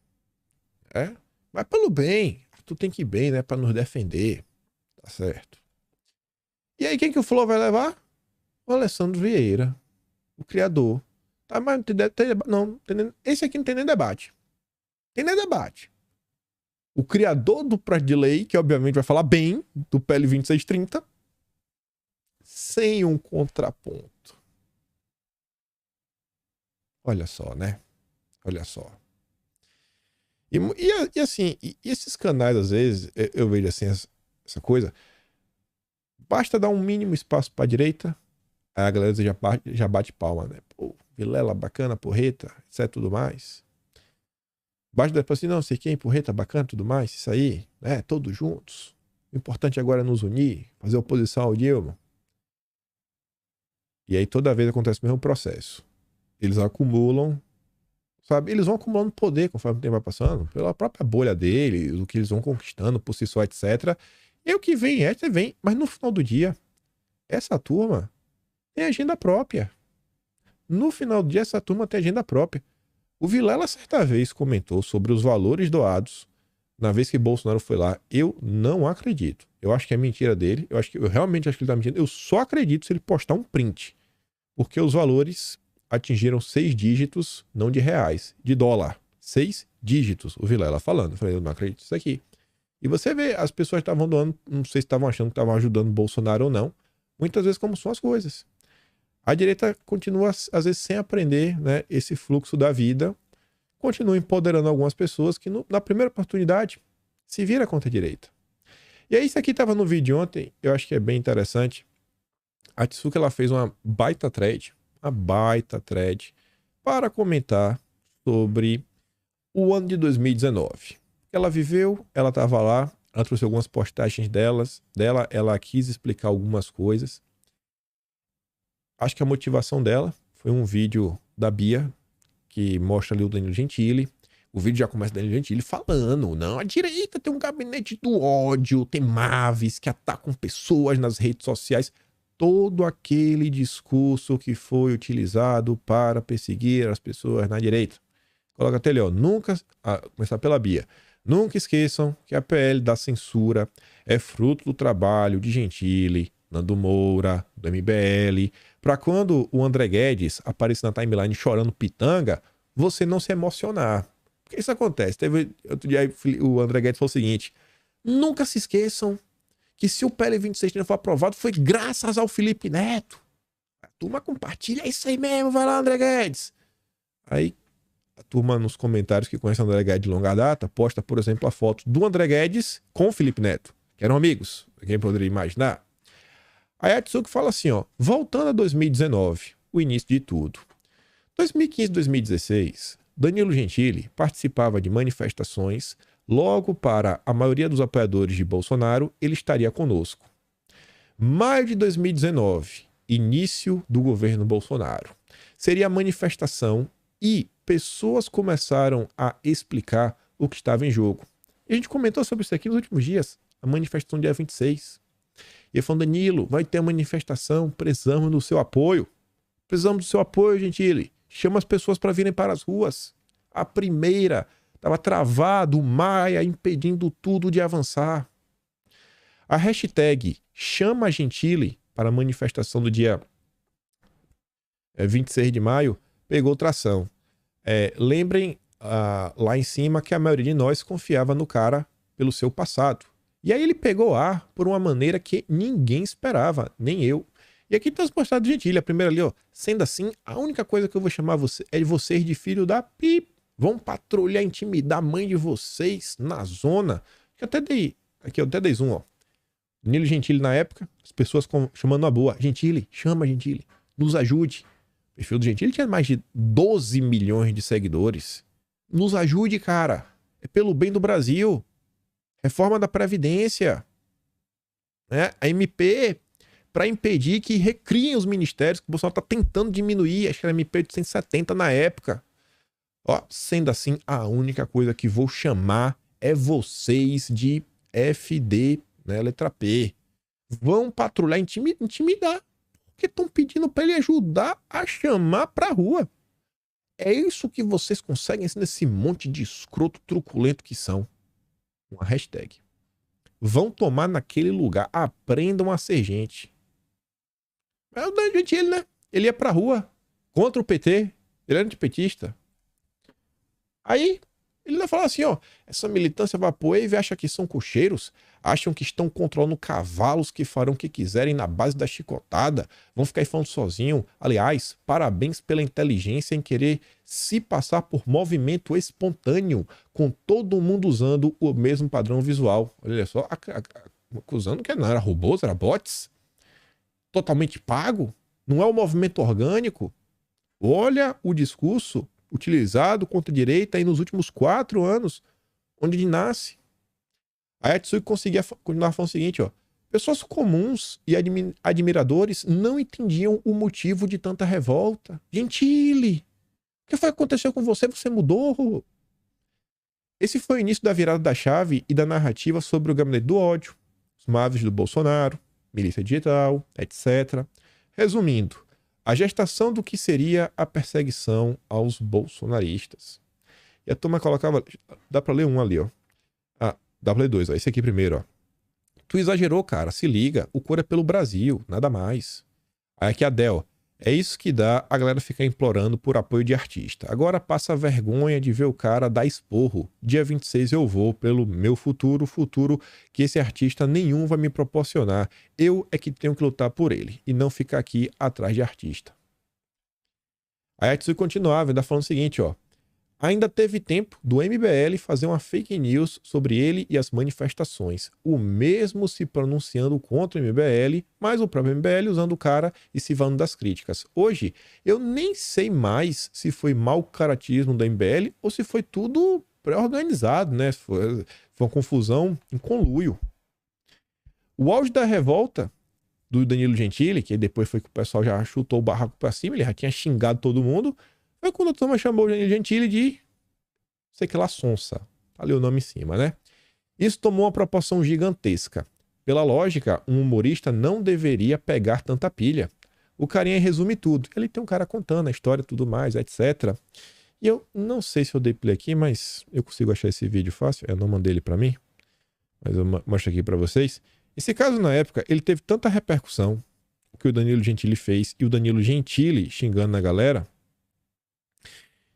Mas pelo bem, tu tem que ir bem, né, para nos defender. Tá certo. E aí quem que o Flow vai levar? O Alessandro Vieira, o criador. Tá, mas não tem, esse aqui não tem nem debate. Tem nem debate. O criador do projeto de lei, que obviamente vai falar bem do PL 2630, sem um contraponto. Olha só, né? Olha só. E assim, esses canais, às vezes, eu vejo assim, essa coisa, basta dar um mínimo espaço pra direita, aí a galera já bate palma, né? Pô, Vilela, bacana, porreta, etc, tudo mais. Basta depois assim, não sei quem, porreta, bacana, tudo mais, isso aí, né? Todos juntos. O importante agora é nos unir, fazer oposição ao Dilma. E aí toda vez acontece o mesmo processo. Eles acumulam, sabe? Eles vão acumulando poder conforme o tempo vai passando, pela própria bolha deles, o que eles vão conquistando por si só, etc. E o que vem, mas no final do dia, essa turma tem agenda própria. No final do dia, essa turma tem agenda própria. O Vilela, certa vez, comentou sobre os valores doados na vez que Bolsonaro foi lá. Eu não acredito. Eu acho que é mentira dele. Eu realmente acho que ele tá mentindo. Eu só acredito se ele postar um print. Porque os valores atingiram 6 dígitos, não de reais, de dólar. 6 dígitos, o Vilela falando. Eu falei, eu não acredito nisso aqui. E você vê, as pessoas estavam doando, não sei se estavam achando que estavam ajudando o Bolsonaro ou não. Muitas vezes como são as coisas. A direita continua, às vezes, sem aprender, né, esse fluxo da vida. Continua empoderando algumas pessoas que, na primeira oportunidade, se vira contra a direita. E aí, isso aqui estava no vídeo ontem, eu acho que é bem interessante. A Tsuka, ela fez uma baita thread para comentar sobre o ano de 2019. Ela viveu, ela estava lá, ela trouxe algumas postagens dela, ela quis explicar algumas coisas. Acho que a motivação dela foi um vídeo da Bia, que mostra ali o Danilo Gentili. O vídeo já começa o Danilo Gentili falando, não, a direita tem um gabinete do ódio, tem maves que atacam pessoas nas redes sociais. Todo aquele discurso que foi utilizado para perseguir as pessoas na direita. Coloca até ali, ó, começar pela Bia. Nunca esqueçam que a PL da censura é fruto do trabalho de Gentili Nando Moura, do MBL, para quando o André Guedes aparecer na timeline chorando pitanga, você não se emocionar. Porque isso acontece. Outro dia o André Guedes falou o seguinte: nunca se esqueçam que se o PL 26 não for aprovado, foi graças ao Felipe Neto. A turma compartilha, é isso aí mesmo, vai lá, André Guedes. Aí a turma nos comentários que conhece o André Guedes de longa data, posta, por exemplo, a foto do André Guedes com o Felipe Neto, que eram amigos, quem poderia imaginar? Aí a Tsuki fala assim, ó, voltando a 2019, o início de tudo. 2015 e 2016, Danilo Gentili participava de manifestações, logo para a maioria dos apoiadores de Bolsonaro, ele estaria conosco. Maio de 2019, início do governo Bolsonaro, seria a manifestação e pessoas começaram a explicar o que estava em jogo. E a gente comentou sobre isso aqui nos últimos dias, a manifestação dia 26. E ele falou, Danilo, vai ter a manifestação, precisamos do seu apoio. Precisamos do seu apoio, Gentili. Chama as pessoas para virem para as ruas. A primeira estava travado, o Maia impedindo tudo de avançar. A hashtag chama Gentili para a manifestação do dia 26 de maio pegou tração. Lembrem lá em cima que a maioria de nós confiava no cara pelo seu passado. E aí ele pegou ar por uma maneira que ninguém esperava, nem eu. E aqui está os postados do Gentili, a primeira ali, ó. Sendo assim, a única coisa que eu vou chamar vocês de filho da pip. Vão patrulhar, intimidar a mãe de vocês na zona. Eu até dei zoom, ó. Danilo Gentili na época, as pessoas chamando a boa. Gentili, chama Gentili, nos ajude. O perfil do Gentili tinha mais de 12 milhões de seguidores. Nos ajude, cara. É pelo bem do Brasil. Reforma da Previdência. A MP para impedir que recriem os ministérios, que o Bolsonaro está tentando diminuir. Acho que era MP de 170 na época. Ó, sendo assim, a única coisa que vou chamar é vocês de FD, né, letra P. Vão patrulhar, intimidar. Porque estão pedindo para ele ajudar a chamar para a rua. É isso que vocês conseguem nesse monte de escroto truculento que são. Uma hashtag. Vão tomar naquele lugar. Aprendam a ser gente. É o Danilo Gentili, né? Ele ia pra rua contra o PT. Ele era antipetista. Aí, ele vai falar assim, ó. Essa militância vaporwave acha que são cocheiros. Acham que estão controlando cavalos que farão o que quiserem na base da chicotada. Vão ficar aí falando sozinho. Aliás, parabéns pela inteligência em querer se passar por movimento espontâneo, com todo mundo usando o mesmo padrão visual. Olha só, acusando que não era robôs, era bots. Totalmente pago. Não é um movimento orgânico. Olha o discurso utilizado contra a direita aí nos últimos 4 anos, onde ele nasce. A Tsui conseguia continuar falando o seguinte, ó. Pessoas comuns e admiradores não entendiam o motivo de tanta revolta. Gentili, o que foi que aconteceu com você? Você mudou? Esse foi o início da virada da chave e da narrativa sobre o gabinete do ódio, os maves do Bolsonaro, milícia digital, etc. Resumindo, a gestação do que seria a perseguição aos bolsonaristas. E a turma colocava... Dá pra ler um ali, ó. Dá pra ler 2, ó. Esse aqui primeiro, ó. Tu exagerou, cara. Se liga. O cor é pelo Brasil. Nada mais. Aí aqui a Del. É isso que dá a galera ficar implorando por apoio de artista. Agora passa vergonha de ver o cara dar esporro. Dia 26 eu vou pelo meu futuro que esse artista nenhum vai me proporcionar. Eu é que tenho que lutar por ele e não ficar aqui atrás de artista. Aí a Tsui continuava, ainda falando o seguinte, ó. Ainda teve tempo do MBL fazer uma fake news sobre ele e as manifestações. O mesmo se pronunciando contra o MBL, mas o próprio MBL usando o cara e se valendo das críticas. Hoje, eu nem sei mais se foi mau caratismo do MBL ou se foi tudo pré-organizado, né? Foi uma confusão em conluio. O auge da revolta do Danilo Gentili, que depois foi que o pessoal já chutou o barraco pra cima, ele já tinha xingado todo mundo, foi quando a turma chamou o Danilo Gentili de, sei que lá, sonsa. Tá ali o nome em cima, né? Isso tomou uma proporção gigantesca. Pela lógica, um humorista não deveria pegar tanta pilha. O carinha resume tudo. Ele tem um cara contando a história e tudo mais, etc. E eu não sei se eu dei play aqui, mas eu consigo achar esse vídeo fácil. Eu não mandei ele pra mim, mas eu mostro aqui pra vocês. Esse caso, na época, ele teve tanta repercussão, o que o Danilo Gentili fez, e o Danilo Gentili xingando na galera,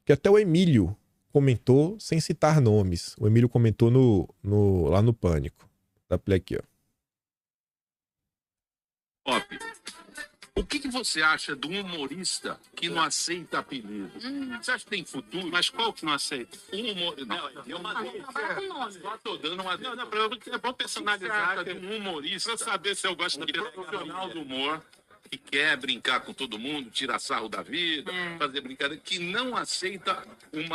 que até o Emílio comentou sem citar nomes. O Emílio comentou lá no Pânico. Dá play aqui, ó. O que você acha de um humorista que não aceita apelido? Você acha que tem futuro? Mas qual que não aceita? Um humorista. Só tô dando uma. Não, é bom personalizar de um humorista. Pra saber se eu gosto de profissional do humor, que quer brincar com todo mundo, tirar sarro da vida, fazer brincadeira, que não aceita um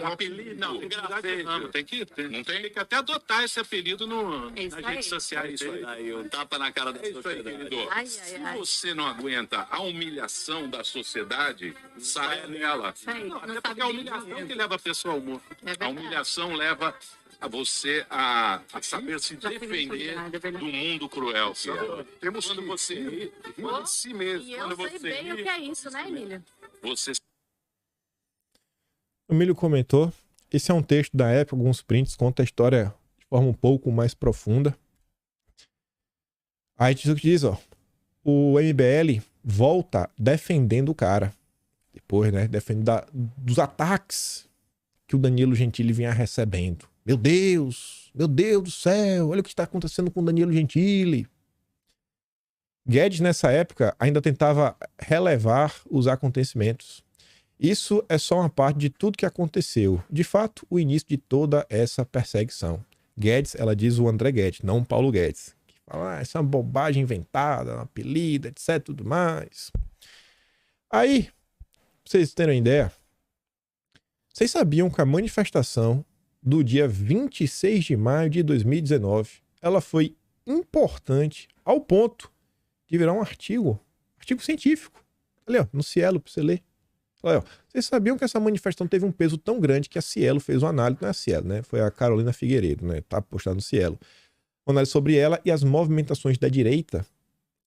apelido. Não, não tem que até adotar esse apelido nas redes sociais. Isso aí, um tapa na cara da sociedade. Se você não aguenta a humilhação da sociedade, saia dela. Não, até porque é a humilhação que leva a pessoa ao humor. A humilhação leva a você a saber se defender do mundo cruel. Temos quando você ri de si mesmo. E eu sei bem o que é isso, né, Emílio? O Emílio comentou. Esse é um texto da época, alguns prints, conta a história de forma um pouco mais profunda. Aí diz, ó, o MBL volta defendendo o cara. Depois, né, defendendo dos ataques que o Danilo Gentili vinha recebendo. Meu Deus do céu, olha o que está acontecendo com o Danilo Gentili. Guedes, nessa época, ainda tentava relevar os acontecimentos. Isso é só uma parte de tudo que aconteceu. De fato, o início de toda essa perseguição. Guedes, ela diz o André Guedes, não o Paulo Guedes. Que fala, essa é uma bobagem inventada, uma apelida, etc, tudo mais. Aí, pra vocês terem uma ideia, vocês sabiam que a manifestação do dia 26 de maio de 2019, ela foi importante ao ponto de virar um artigo científico. Ali, ó, no Cielo, para você ler. Olha, ó, vocês sabiam que essa manifestação teve um peso tão grande que a Cielo fez uma análise, não é a Cielo, né? Foi a Carolina Figueiredo, né? Tá postado no Cielo. Uma análise sobre ela e as movimentações da direita.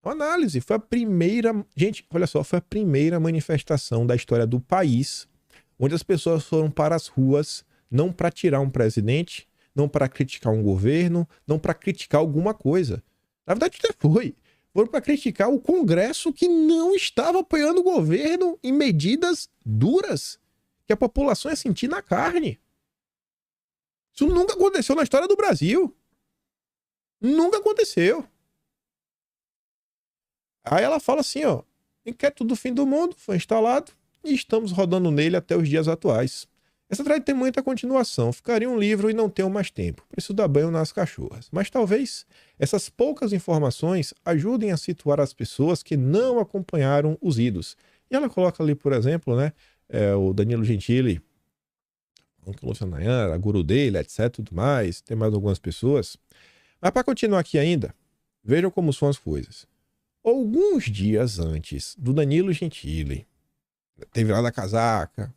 Uma análise, foi a primeira... Gente, olha só, foi a primeira manifestação da história do país onde as pessoas foram para as ruas não para tirar um presidente, não para criticar um governo, não para criticar alguma coisa. Na verdade, até foram para criticar o Congresso que não estava apoiando o governo em medidas duras que a população ia sentir na carne. Isso nunca aconteceu na história do Brasil. Nunca aconteceu. Aí ela fala assim, ó, inquérito do fim do mundo foi instalado e estamos rodando nele até os dias atuais. Essa thread tem muita continuação, ficaria um livro e não tenho mais tempo, preciso dar banho nas cachorras. Mas talvez essas poucas informações ajudem a situar as pessoas que não acompanharam os idos. E ela coloca ali, por exemplo, né, o Danilo Gentili, o Luciano Nayara, a guru dele, etc, tudo mais, tem mais algumas pessoas. Mas para continuar aqui ainda, vejam como são as coisas. Alguns dias antes do Danilo Gentili ter virado a casaca,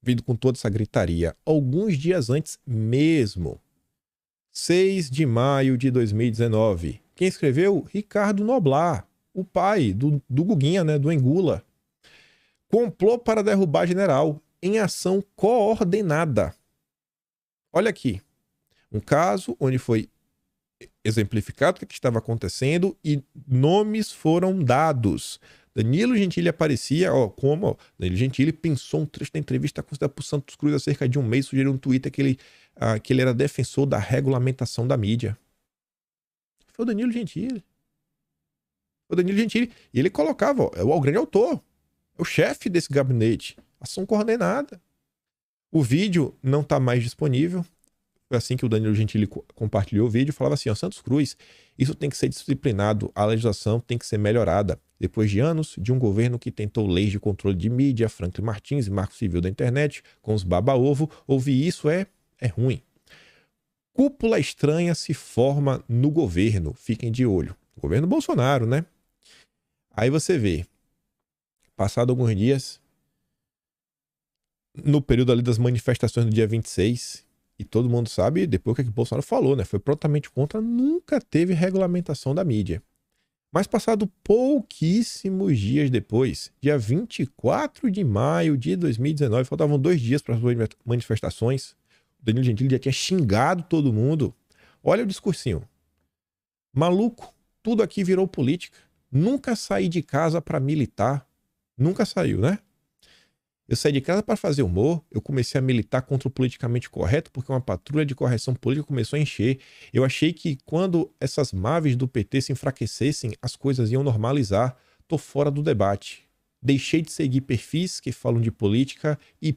vindo com toda essa gritaria, alguns dias antes mesmo, 6 de maio de 2019, quem escreveu? Ricardo Noblar, o pai do Guguinha, né, do Engula. Complô para derrubar general em ação coordenada. Olha aqui, um caso onde foi exemplificado o que estava acontecendo e nomes foram dados. Danilo Gentili aparecia, Danilo Gentili pensou um trecho da entrevista concedida por Santos Cruz há cerca de um mês, sugeriu um Twitter que ele era defensor da regulamentação da mídia. Foi o Danilo Gentili. E ele colocava, é o grande autor, é o chefe desse gabinete. Ação coordenada. O vídeo não está mais disponível. Foi assim que o Danilo Gentili compartilhou o vídeo, falava assim, ó, Santos Cruz, isso tem que ser disciplinado, a legislação tem que ser melhorada. Depois de anos de um governo que tentou leis de controle de mídia, Franklin Martins e Marco Civil da internet, com os baba-ovo, ouvir isso é ruim. Cúpula estranha se forma no governo, fiquem de olho. Governo Bolsonaro, né? Aí você vê, passado alguns dias, no período ali das manifestações do dia 26, e todo mundo sabe depois o que o Bolsonaro falou, né? Foi prontamente contra, nunca teve regulamentação da mídia. Mas passado pouquíssimos dias depois, dia 24 de maio de 2019, faltavam 2 dias para as manifestações, o Danilo Gentili já tinha xingado todo mundo, Olha o discursinho. Maluco, tudo aqui virou política. Nunca saí de casa para militar. Nunca saiu, né? Eu saí de casa para fazer humor, eu comecei a militar contra o politicamente correto porque uma patrulha de correção política começou a encher. Eu achei que quando essas maves do PT se enfraquecessem, as coisas iam normalizar. Tô fora do debate. Deixei de seguir perfis que falam de política e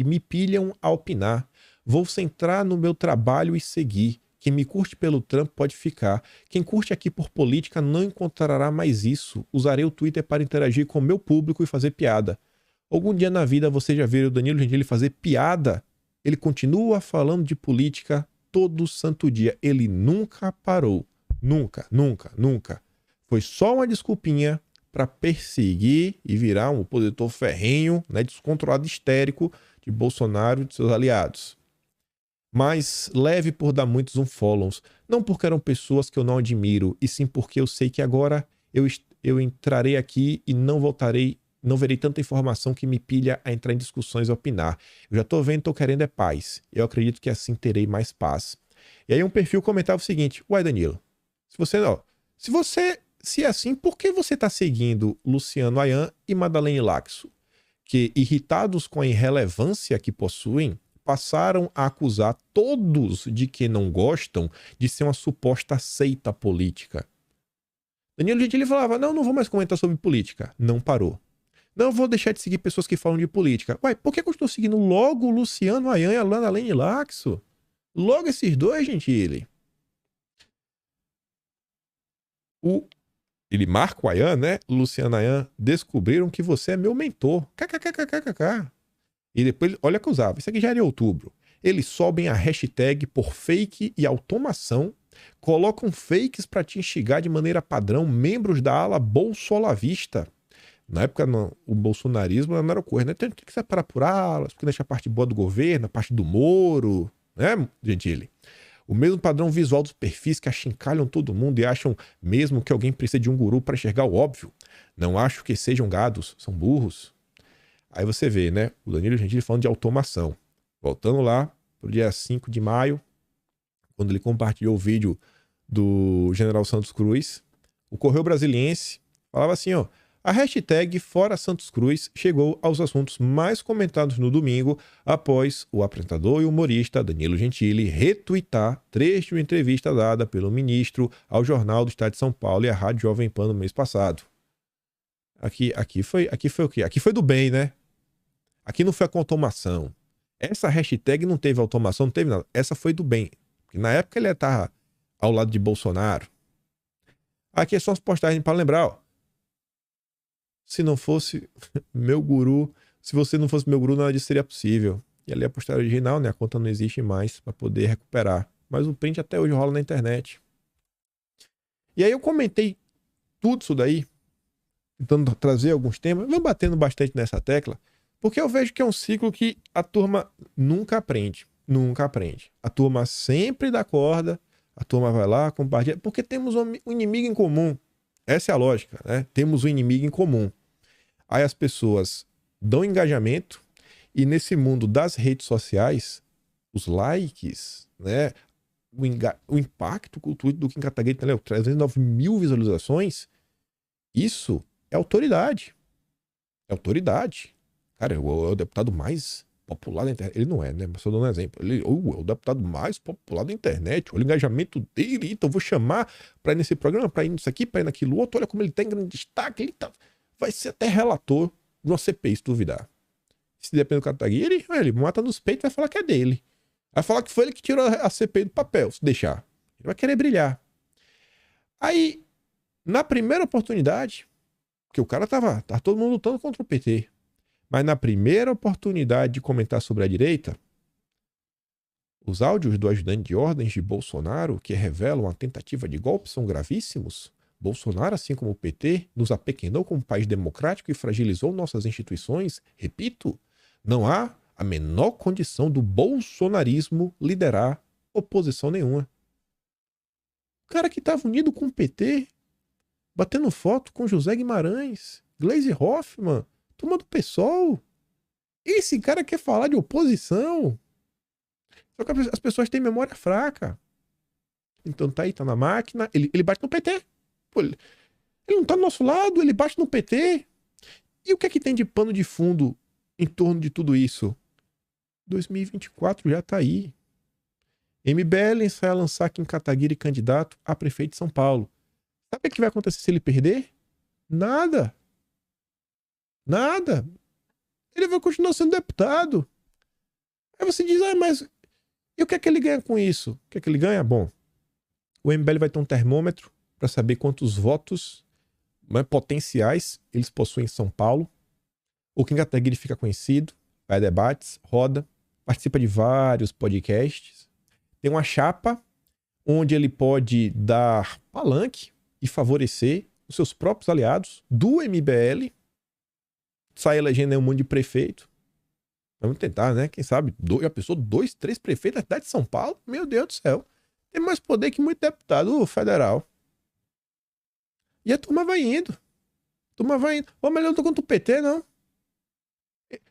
me pilham a opinar. Vou centrar no meu trabalho e seguir. Quem me curte pelo trampo pode ficar. Quem curte aqui por política não encontrará mais isso. Usarei o Twitter para interagir com o meu público e fazer piada. Algum dia na vida você já viu o Danilo Gentili fazer piada? Ele continua falando de política todo santo dia. Ele nunca parou. Nunca, nunca, nunca. Foi só uma desculpinha para perseguir e virar um opositor ferrenho, né, descontrolado, histérico de Bolsonaro e de seus aliados. Mas leve por dar muitos unfollows. Não porque eram pessoas que eu não admiro, e sim porque eu sei que agora eu entrarei aqui e não voltarei. Não verei tanta informação que me pilha a entrar em discussões e opinar. Eu já tô vendo, tô querendo é paz. Eu acredito que assim terei mais paz. E aí um perfil comentava o seguinte: uai, Danilo, se é assim, por que você tá seguindo Luciano Ayan e Madeleine Laxo, que, irritados com a irrelevância que possuem, passaram a acusar todos de que não gostam de ser uma suposta seita política? Danilo Gentili falava: não vou mais comentar sobre política. Não parou. Não vou deixar de seguir pessoas que falam de política. Uai, por que eu estou seguindo logo o Luciano Ayan e a Madeleine Laxo? Logo esses dois, Gentili. Ele marca o Ayan, né? Luciano Ayan, descobriram que você é meu mentor. KKKKKK. E depois, olha que eu usava. Isso aqui já era em outubro. Eles sobem a hashtag por fake e automação, colocam fakes para te instigar de maneira padrão membros da ala bolsolavista. Na época, o bolsonarismo não era coisa, né? Tem que separar por alas, porque deixa a parte boa do governo, a parte do Moro, né, Gentili? O mesmo padrão visual dos perfis que achincalham todo mundo e acham mesmo que alguém precisa de um guru para enxergar o óbvio. Não acho que sejam gados, são burros. Aí você vê, né, o Danilo Gentili falando de automação. Voltando lá pro dia 5 de maio, quando ele compartilhou o vídeo do General Santos Cruz, o Correio Brasiliense falava assim, ó: a hashtag Fora Santos Cruz chegou aos assuntos mais comentados no domingo após o apresentador e humorista Danilo Gentili retweetar trecho de uma entrevista dada pelo ministro ao Jornal do Estado de São Paulo e à Rádio Jovem Pan no mês passado. Aqui foi o quê? Aqui foi do bem, né? Aqui não foi a automação. Essa hashtag não teve automação, não teve nada. Essa foi do bem. Porque na época ele estava ao lado de Bolsonaro. Aqui são as postagens para lembrar, ó. Se não fosse meu guru, se você não fosse meu guru, nada disso seria possível. E ali a postagem original, né? A conta não existe mais para poder recuperar. Mas o print até hoje rola na internet. E aí eu comentei tudo isso daí, tentando trazer alguns temas, vou batendo bastante nessa tecla, porque eu vejo que é um ciclo que a turma nunca aprende. Nunca aprende. A turma sempre dá corda, a turma vai lá, compartilha, porque temos um inimigo em comum. Essa é a lógica, né? Temos um inimigo em comum. Aí as pessoas dão engajamento e nesse mundo das redes sociais, os likes, né? O impacto com o tweet do Kim Kataguiri, 309 mil visualizações, isso é autoridade. É autoridade. Cara, é o deputado mais popular da internet. Ele não é, né? Mas só dando um exemplo. Ele é o deputado mais popular da internet. Olha o engajamento dele. Então eu vou chamar pra ir nesse programa, pra ir nisso aqui, pra ir naquilo outro. Olha como ele tem grande destaque. Ele tá... vai ser até relator de uma CPI, se duvidar. Se depende do Kataguiri, ele mata nos peitos e vai falar que é dele. Vai falar que foi ele que tirou a CPI do papel, se deixar. Ele vai querer brilhar. Aí, na primeira oportunidade, porque o cara tava todo mundo lutando contra o PT. Mas na primeira oportunidade de comentar sobre a direita, os áudios do ajudante de ordens de Bolsonaro, que revelam a tentativa de golpe, são gravíssimos. Bolsonaro, assim como o PT, nos apequenou como país democrático e fragilizou nossas instituições. Repito, não há a menor condição do bolsonarismo liderar oposição nenhuma. O cara que estava unido com o PT, batendo foto com José Guimarães, Gleisi Hoffmann, turma do PSOL. Esse cara quer falar de oposição. Só que as pessoas têm memória fraca. Então tá aí, tá na máquina, ele bate no PT. Pô, ele não tá do nosso lado, ele bate no PT. E o que é que tem de pano de fundo em torno de tudo isso? 2024 já tá aí. MBL sai a lançar Kim Kataguiri candidato a prefeito de São Paulo. Sabe o que vai acontecer se ele perder? Nada. Nada. Ele vai continuar sendo deputado. Aí você diz, mas e o que é que ele ganha com isso? O que é que ele ganha? Bom, o MBL vai ter um termômetro para saber quantos votos potenciais eles possuem em São Paulo. O Kim Kataguiri fica conhecido, vai a debates, roda, participa de vários podcasts. Tem uma chapa onde ele pode dar palanque e favorecer os seus próprios aliados do MBL. Sai elegendo aí um monte de prefeito. Vamos tentar, né? Quem sabe, já pensou 2, 3 prefeitos da cidade de São Paulo? Meu Deus do céu. Tem mais poder que muito deputado federal. E a turma vai indo. Mas eu não tô contra o PT, não.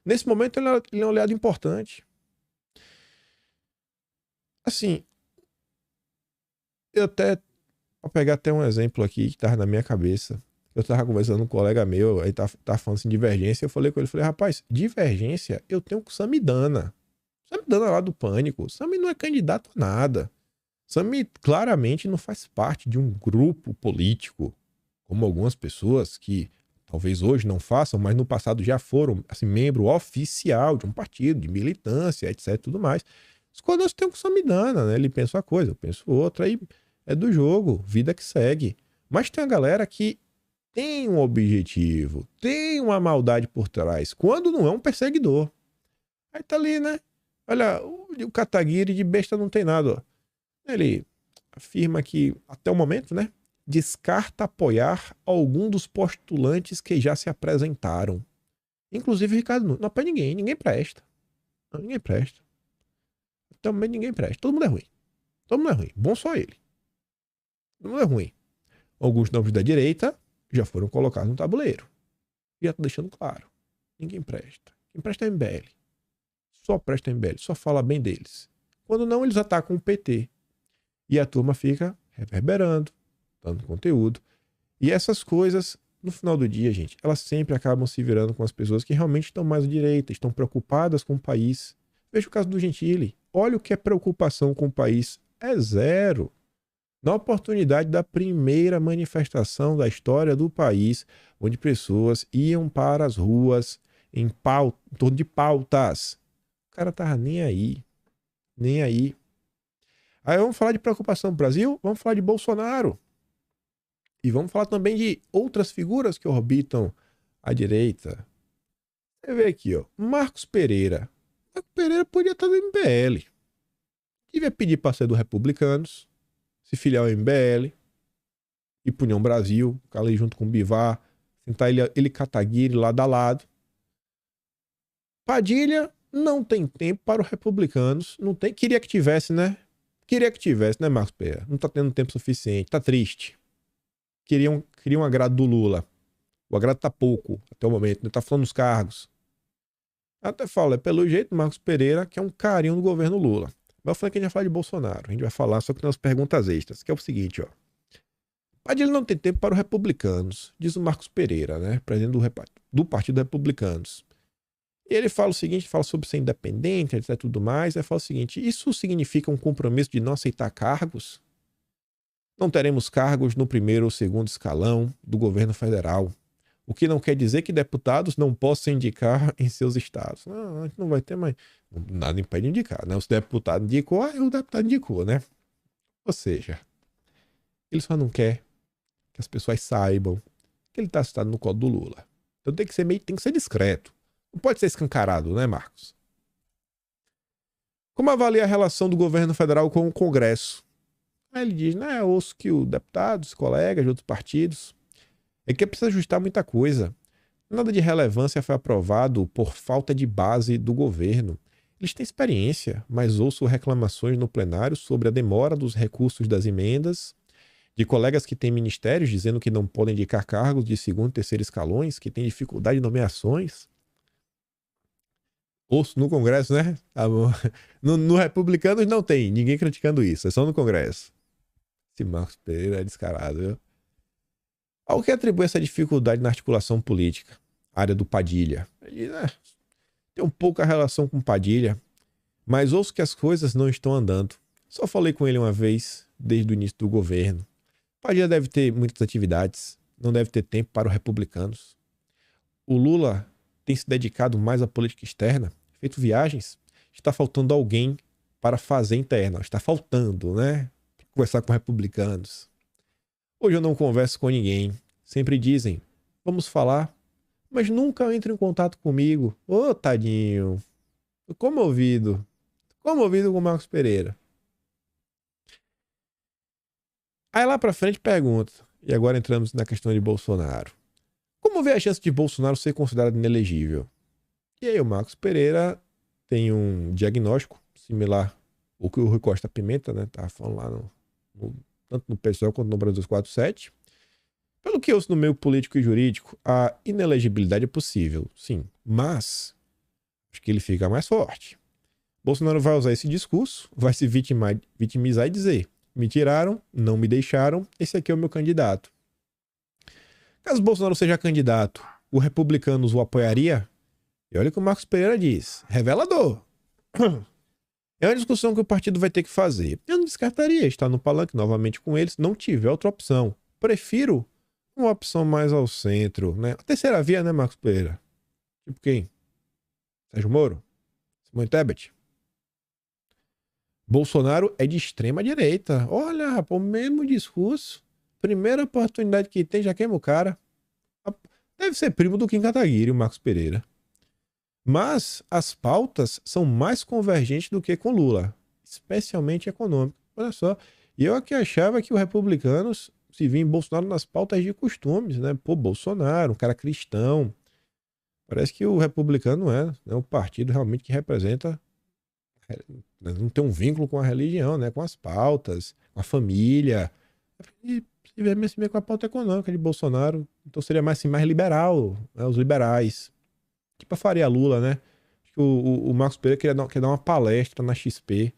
Nesse momento ele é um aliado importante. Assim, eu até, vou pegar até um exemplo aqui que tava na minha cabeça. Eu tava conversando com um colega meu, aí tava falando assim, divergência, eu falei com ele, rapaz, divergência eu tenho com o Samidana. Samidana lá do Pânico. Sami não é candidato a nada. Sami claramente não faz parte de um grupo político, como algumas pessoas que talvez hoje não façam, mas no passado já foram, assim, membro oficial de um partido, de militância, etc, tudo mais. Quando nós temos com o Samidana, né? Ele pensa uma coisa, eu penso outra, aí é do jogo, vida que segue. Mas tem a galera que tem um objetivo, tem uma maldade por trás, quando não é um perseguidor. Aí tá ali, né? Olha, o Kataguiri de besta não tem nada, ó. Ele afirma que, até o momento, né? Descarta apoiar algum dos postulantes que já se apresentaram. Inclusive o Ricardo Nunes. Não apoia ninguém presta. Não, ninguém presta. Também ninguém presta. Todo mundo é ruim. Todo mundo é ruim. Bom só ele. Todo mundo é ruim. Alguns nomes da direita já foram colocados no tabuleiro. Já tô deixando claro. Ninguém presta. Quem presta é MBL. Só presta MBL. Só fala bem deles. Quando não, eles atacam o PT. E a turma fica reverberando, dando conteúdo. E essas coisas, no final do dia, gente, elas sempre acabam se virando com as pessoas que realmente estão mais à direita, estão preocupadas com o país. Veja o caso do Gentili. Olha o que é preocupação com o país. É zero. Na oportunidade da primeira manifestação da história do país, onde pessoas iam para as ruas em torno de pautas. O cara tava nem aí. Nem aí. Aí vamos falar de preocupação do Brasil? Vamos falar de Bolsonaro. E vamos falar também de outras figuras que orbitam a direita. Você vê aqui, ó. Marcos Pereira. Marcos Pereira podia estar no MBL. Devia pedir para ser do Republicanos, se filiar ao MBL, ir pro União Brasil, ficar ali junto com o Bivar, sentar ele Kataguiri lado a lado. Padilha não tem tempo para os Republicanos. Não tem. Queria que tivesse, né? Queria que tivesse, né, Marcos Pereira? Não tá tendo tempo suficiente, tá triste. Queria um agrado do Lula. O agrado tá pouco até o momento, né? Tá falando dos cargos. Até falo, pelo jeito, Marcos Pereira, que é um carinho do governo Lula. Mas eu falei que a gente vai falar de Bolsonaro. A gente vai falar só que nas perguntas extras, que é o seguinte, ó. Padilha não tem tempo para os republicanos, diz o Marcos Pereira, né? Presidente do Partido Republicanos. E ele fala o seguinte, fala sobre ser independente, etc, tudo mais. Aí fala o seguinte, isso significa um compromisso de não aceitar cargos? Não teremos cargos no primeiro ou segundo escalão do governo federal. O que não quer dizer que deputados não possam indicar em seus estados. Não, a gente não vai ter mais. Nada impede de indicar, né? Os deputados indicou, o deputado indicou, né? Ou seja, ele só não quer que as pessoas saibam que ele está citado no colo do Lula. Então tem que ser discreto. Não pode ser escancarado, né, Marcos? Como avalia a relação do governo federal com o Congresso? Aí ele diz, né, ouço que os deputados, colegas de outros partidos, é que precisa ajustar muita coisa. Nada de relevância foi aprovado por falta de base do governo. Eles têm experiência, mas ouço reclamações no plenário sobre a demora dos recursos das emendas, de colegas que têm ministérios dizendo que não podem indicar cargos de segundo e terceiro escalões, que têm dificuldade de nomeações. Ouço no Congresso, né? No Republicanos não tem ninguém criticando isso, é só no Congresso. Esse Marcos Pereira é descarado, viu? Ao que atribui essa dificuldade na articulação política? A área do Padilha. Ele, tem um pouco a relação com Padilha, mas ouço que as coisas não estão andando. Só falei com ele uma vez, desde o início do governo. Padilha deve ter muitas atividades, não deve ter tempo para os republicanos. O Lula tem se dedicado mais à política externa, feito viagens. Está faltando alguém para fazer interna. Está faltando, né? Conversar com republicanos. Hoje eu não converso com ninguém. Sempre dizem, vamos falar, mas nunca entram em contato comigo. Ô, tadinho. Tô comovido. Comovido com o Marcos Pereira. Aí lá pra frente pergunta, e agora entramos na questão de Bolsonaro. Como vê a chance de Bolsonaro ser considerado inelegível? E aí o Marcos Pereira tem um diagnóstico similar ao que o Rui Costa Pimenta, né, tava falando lá tanto no PSOL quanto no Brasil 247. Pelo que eu ouço no meio político e jurídico, a inelegibilidade é possível, sim, mas acho que ele fica mais forte. Bolsonaro vai usar esse discurso, vai se vitimizar e dizer: me tiraram, não me deixaram, esse aqui é o meu candidato. Caso Bolsonaro seja candidato, o Republicanos o apoiaria? E olha o que o Marcos Pereira diz. Revelador. É uma discussão que o partido vai ter que fazer. Eu não descartaria estar no palanque novamente com eles, não tiver outra opção. Prefiro uma opção mais ao centro, né? A terceira via, né, Marcos Pereira? Tipo quem? Sérgio Moro? Simone Tebet? Bolsonaro é de extrema direita. Olha, rapaz, o mesmo discurso. Primeira oportunidade que tem, já queima o cara. Deve ser primo do Kim Kataguiri, o Marcos Pereira. Mas as pautas são mais convergentes do que com Lula, especialmente econômica. Olha só, e eu aqui achava que os republicanos se viam em Bolsonaro nas pautas de costumes, né? Pô, Bolsonaro, um cara cristão. Parece que o republicano não é um partido realmente que representa, não tem um vínculo com a religião, né? Com as pautas, com a família. E se vê com a pauta econômica de Bolsonaro, então seria mais, assim, mais liberal, né? Os liberais. Tipo a Faria Lula, né? Acho que o Marcos Pereira quer dar uma palestra na XP.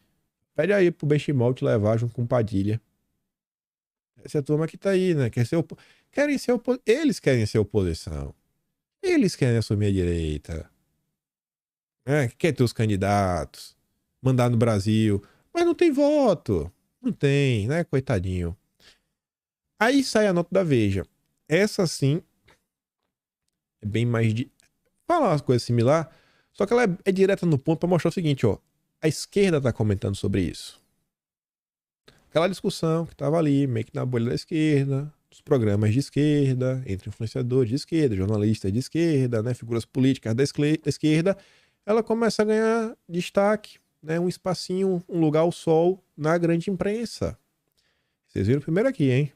Pede aí pro Benchimol te levar junto com o Padilha. Essa turma que tá aí, né? Eles querem ser oposição. Eles querem assumir a direita. Quer ter os candidatos. Mandar no Brasil. Mas não tem voto. Não tem, né? Coitadinho. Aí sai a nota da Veja. Essa sim é bem mais de... Fala umas coisas similares, só que ela é direta no ponto para mostrar o seguinte, ó. A esquerda tá comentando sobre isso. Aquela discussão que tava ali, meio que na bolha da esquerda, dos programas de esquerda, entre influenciadores de esquerda, jornalistas de esquerda, né, figuras políticas da esquerda, ela começa a ganhar destaque, né, um espacinho, um lugar ao sol na grande imprensa. Vocês viram primeiro aqui, hein?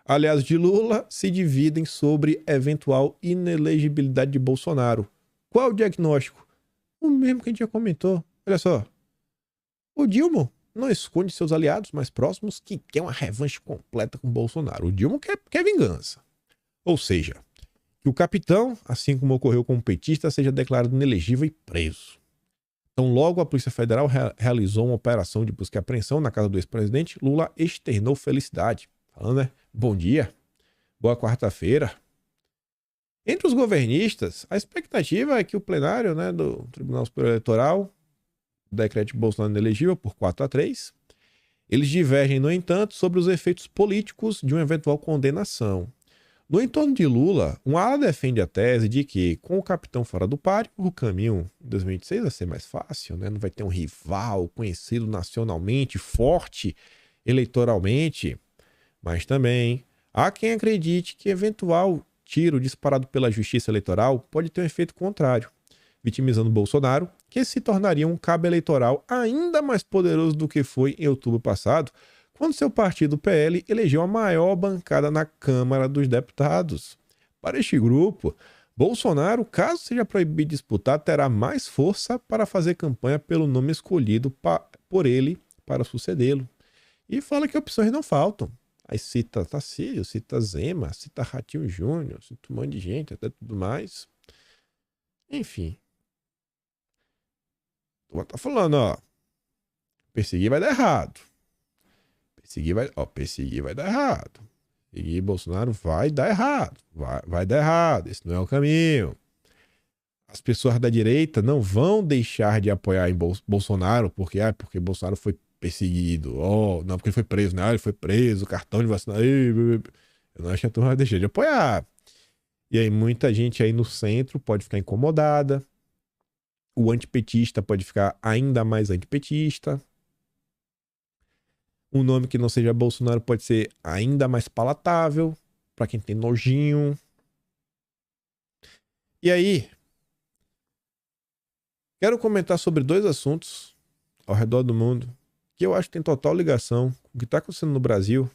Aliados de Lula se dividem sobre eventual inelegibilidade de Bolsonaro. Qual o diagnóstico? O mesmo que a gente já comentou. Olha só. O Dilma não esconde seus aliados mais próximos que quer uma revanche completa com Bolsonaro. O Dilma quer vingança. Ou seja, que o capitão, assim como ocorreu com o petista, seja declarado inelegível e preso. Então, logo a Polícia Federal realizou uma operação de busca e apreensão na casa do ex-presidente, Lula externou felicidade. Falando, né? Bom dia, boa quarta-feira. Entre os governistas, a expectativa é que o plenário, né, do Tribunal Superior Eleitoral decrete Bolsonaro inelegível por 4-3. Eles divergem, no entanto, sobre os efeitos políticos de uma eventual condenação. No entorno de Lula, um ala defende a tese de que, com o capitão fora do páreo, o caminho em 2026 vai ser mais fácil, né? Não vai ter um rival conhecido nacionalmente, forte eleitoralmente. Mas também há quem acredite que eventual tiro disparado pela Justiça Eleitoral pode ter um efeito contrário, vitimizando Bolsonaro, que se tornaria um cabo eleitoral ainda mais poderoso do que foi em outubro passado, quando seu partido PL elegeu a maior bancada na Câmara dos Deputados. Para este grupo, Bolsonaro, caso seja proibido de disputar, terá mais força para fazer campanha pelo nome escolhido por ele para sucedê-lo. E fala que opções não faltam. Aí cita Tarcísio, cita Zema, cita Ratinho Júnior, cita um monte de gente, até tudo mais. Enfim. Tu tá falando, ó. Perseguir vai dar errado. Perseguir vai dar errado. Perseguir Bolsonaro vai dar errado. Vai dar errado. Esse não é o caminho. As pessoas da direita não vão deixar de apoiar em Bolsonaro porque Bolsonaro foi perseguido. Não, porque ele foi preso. Não, ele foi preso, cartão de vacina. Eu não acho que a turma vai deixar de apoiar. E aí muita gente aí no centro pode ficar incomodada. O antipetista pode ficar ainda mais antipetista. Um nome que não seja Bolsonaro pode ser ainda mais palatável para quem tem nojinho. E aí, quero comentar sobre 2 assuntos ao redor do mundo que eu acho que tem total ligação com o que está acontecendo no Brasil.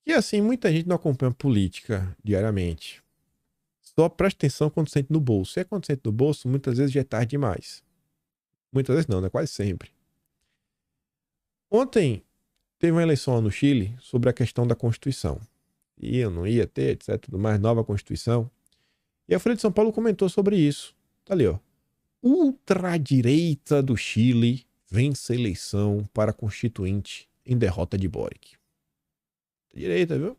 E assim, muita gente não acompanha política diariamente. Só presta atenção quando sente no bolso. E quando sente no bolso, muitas vezes já é tarde demais. Muitas vezes não, né? Quase sempre. Ontem teve uma eleição lá no Chile sobre a questão da Constituição. Ia, não ia ter, etc. Tudo mais, nova Constituição. E a Folha de São Paulo comentou sobre isso. Tá ali, ó. Ultradireita do Chile vence a eleição para constituinte em derrota de Boric. Direita, viu?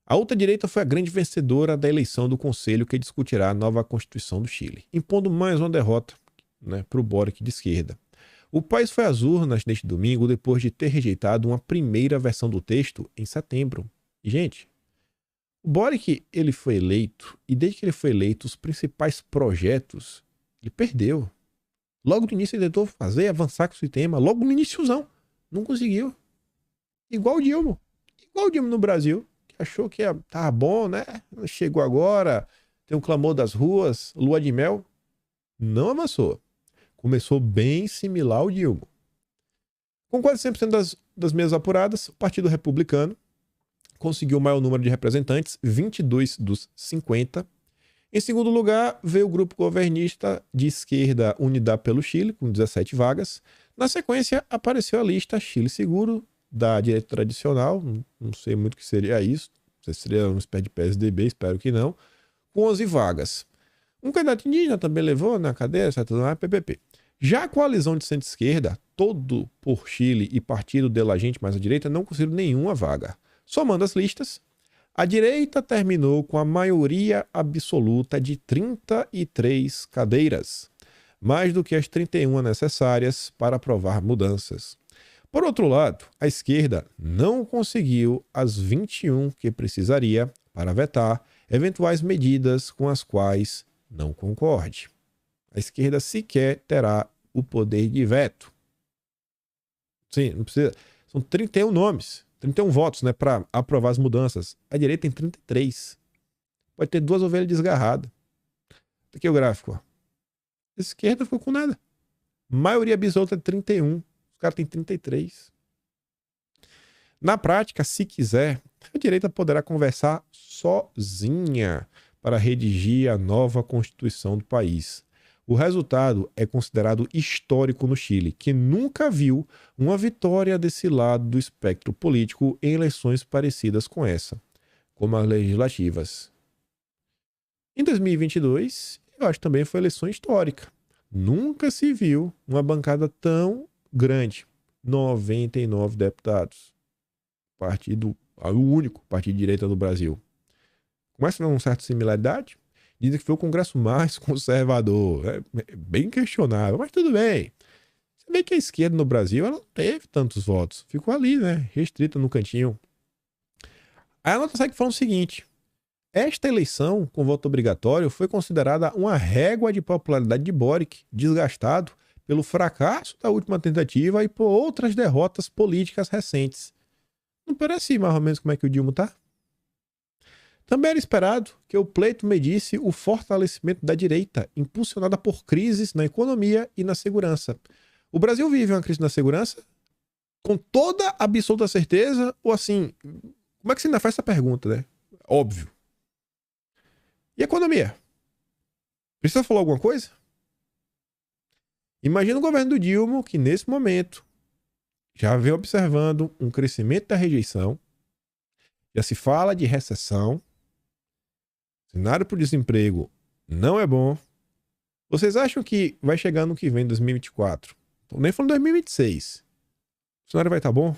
A ultradireita foi a grande vencedora da eleição do Conselho que discutirá a nova Constituição do Chile, impondo mais uma derrota, né, para o Boric de esquerda. O país foi às urnas neste domingo depois de ter rejeitado uma primeira versão do texto em setembro. E, gente, o Boric ele foi eleito e desde que ele foi eleito os principais projetos ele perdeu. Logo no início ele tentou avançar com esse tema, logo no iníciozão. Não conseguiu. Igual o Dilma no Brasil, que achou que tava bom, né? Chegou agora, tem um clamor das ruas, lua de mel. Não avançou. Começou bem similar ao Dilma. Com quase 100% das mesas apuradas, o Partido Republicano conseguiu o maior número de representantes, 22 dos 50. Em segundo lugar, veio o grupo governista de esquerda Unidad pelo Chile, com 17 vagas. Na sequência, apareceu a lista Chile Seguro, da direita tradicional, não sei muito o que seria isso, não sei se seria uma espécie de PSDB, espero que não, com 11 vagas. Um candidato indígena também levou na cadeira, etc. PPP. Já a coalizão de centro-esquerda, Todo por Chile e Partido de la Gente mais à direita, não conseguiram nenhuma vaga. Somando as listas, a direita terminou com a maioria absoluta de 33 cadeiras, mais do que as 31 necessárias para aprovar mudanças. Por outro lado, a esquerda não conseguiu as 21 que precisaria para vetar eventuais medidas com as quais não concorde. A esquerda sequer terá o poder de veto. Sim, não precisa. São 31 nomes, 31 votos, né, para aprovar as mudanças. A direita tem 33. Pode ter 2 ovelhas desgarradas. Aqui é o gráfico. Ó. A esquerda ficou com nada. Maioria absoluta é 31. Os caras têm 33. Na prática, se quiser, a direita poderá conversar sozinha para redigir a nova Constituição do país. O resultado é considerado histórico no Chile, que nunca viu uma vitória desse lado do espectro político em eleições parecidas com essa, como as legislativas. Em 2022, eu acho que também foi eleição histórica. Nunca se viu uma bancada tão grande, 99 deputados. O único partido de direita do Brasil. Começa a ter uma certa similaridade. Dizem que foi o Congresso mais conservador. É bem questionável, mas tudo bem. Você vê que a esquerda no Brasil ela não teve tantos votos. Ficou ali, né? Restrita no cantinho. Aí a nota segue falando o seguinte. Esta eleição com voto obrigatório foi considerada uma régua de popularidade de Boric, desgastado pelo fracasso da última tentativa e por outras derrotas políticas recentes. Não parece mais ou menos como é que o Dilma tá? Também era esperado que o pleito medisse o fortalecimento da direita, impulsionada por crises na economia e na segurança. O Brasil vive uma crise na segurança? Com toda absoluta certeza? Ou assim, como é que você ainda faz essa pergunta, né? Óbvio. E economia? Precisa falar alguma coisa? Imagina o governo do Dilma, que nesse momento já vem observando um crescimento da rejeição, já se fala de recessão, o cenário para o desemprego não é bom. Vocês acham que vai chegar no que vem, 2024? Estou nem falando 2026. O cenário vai estar bom?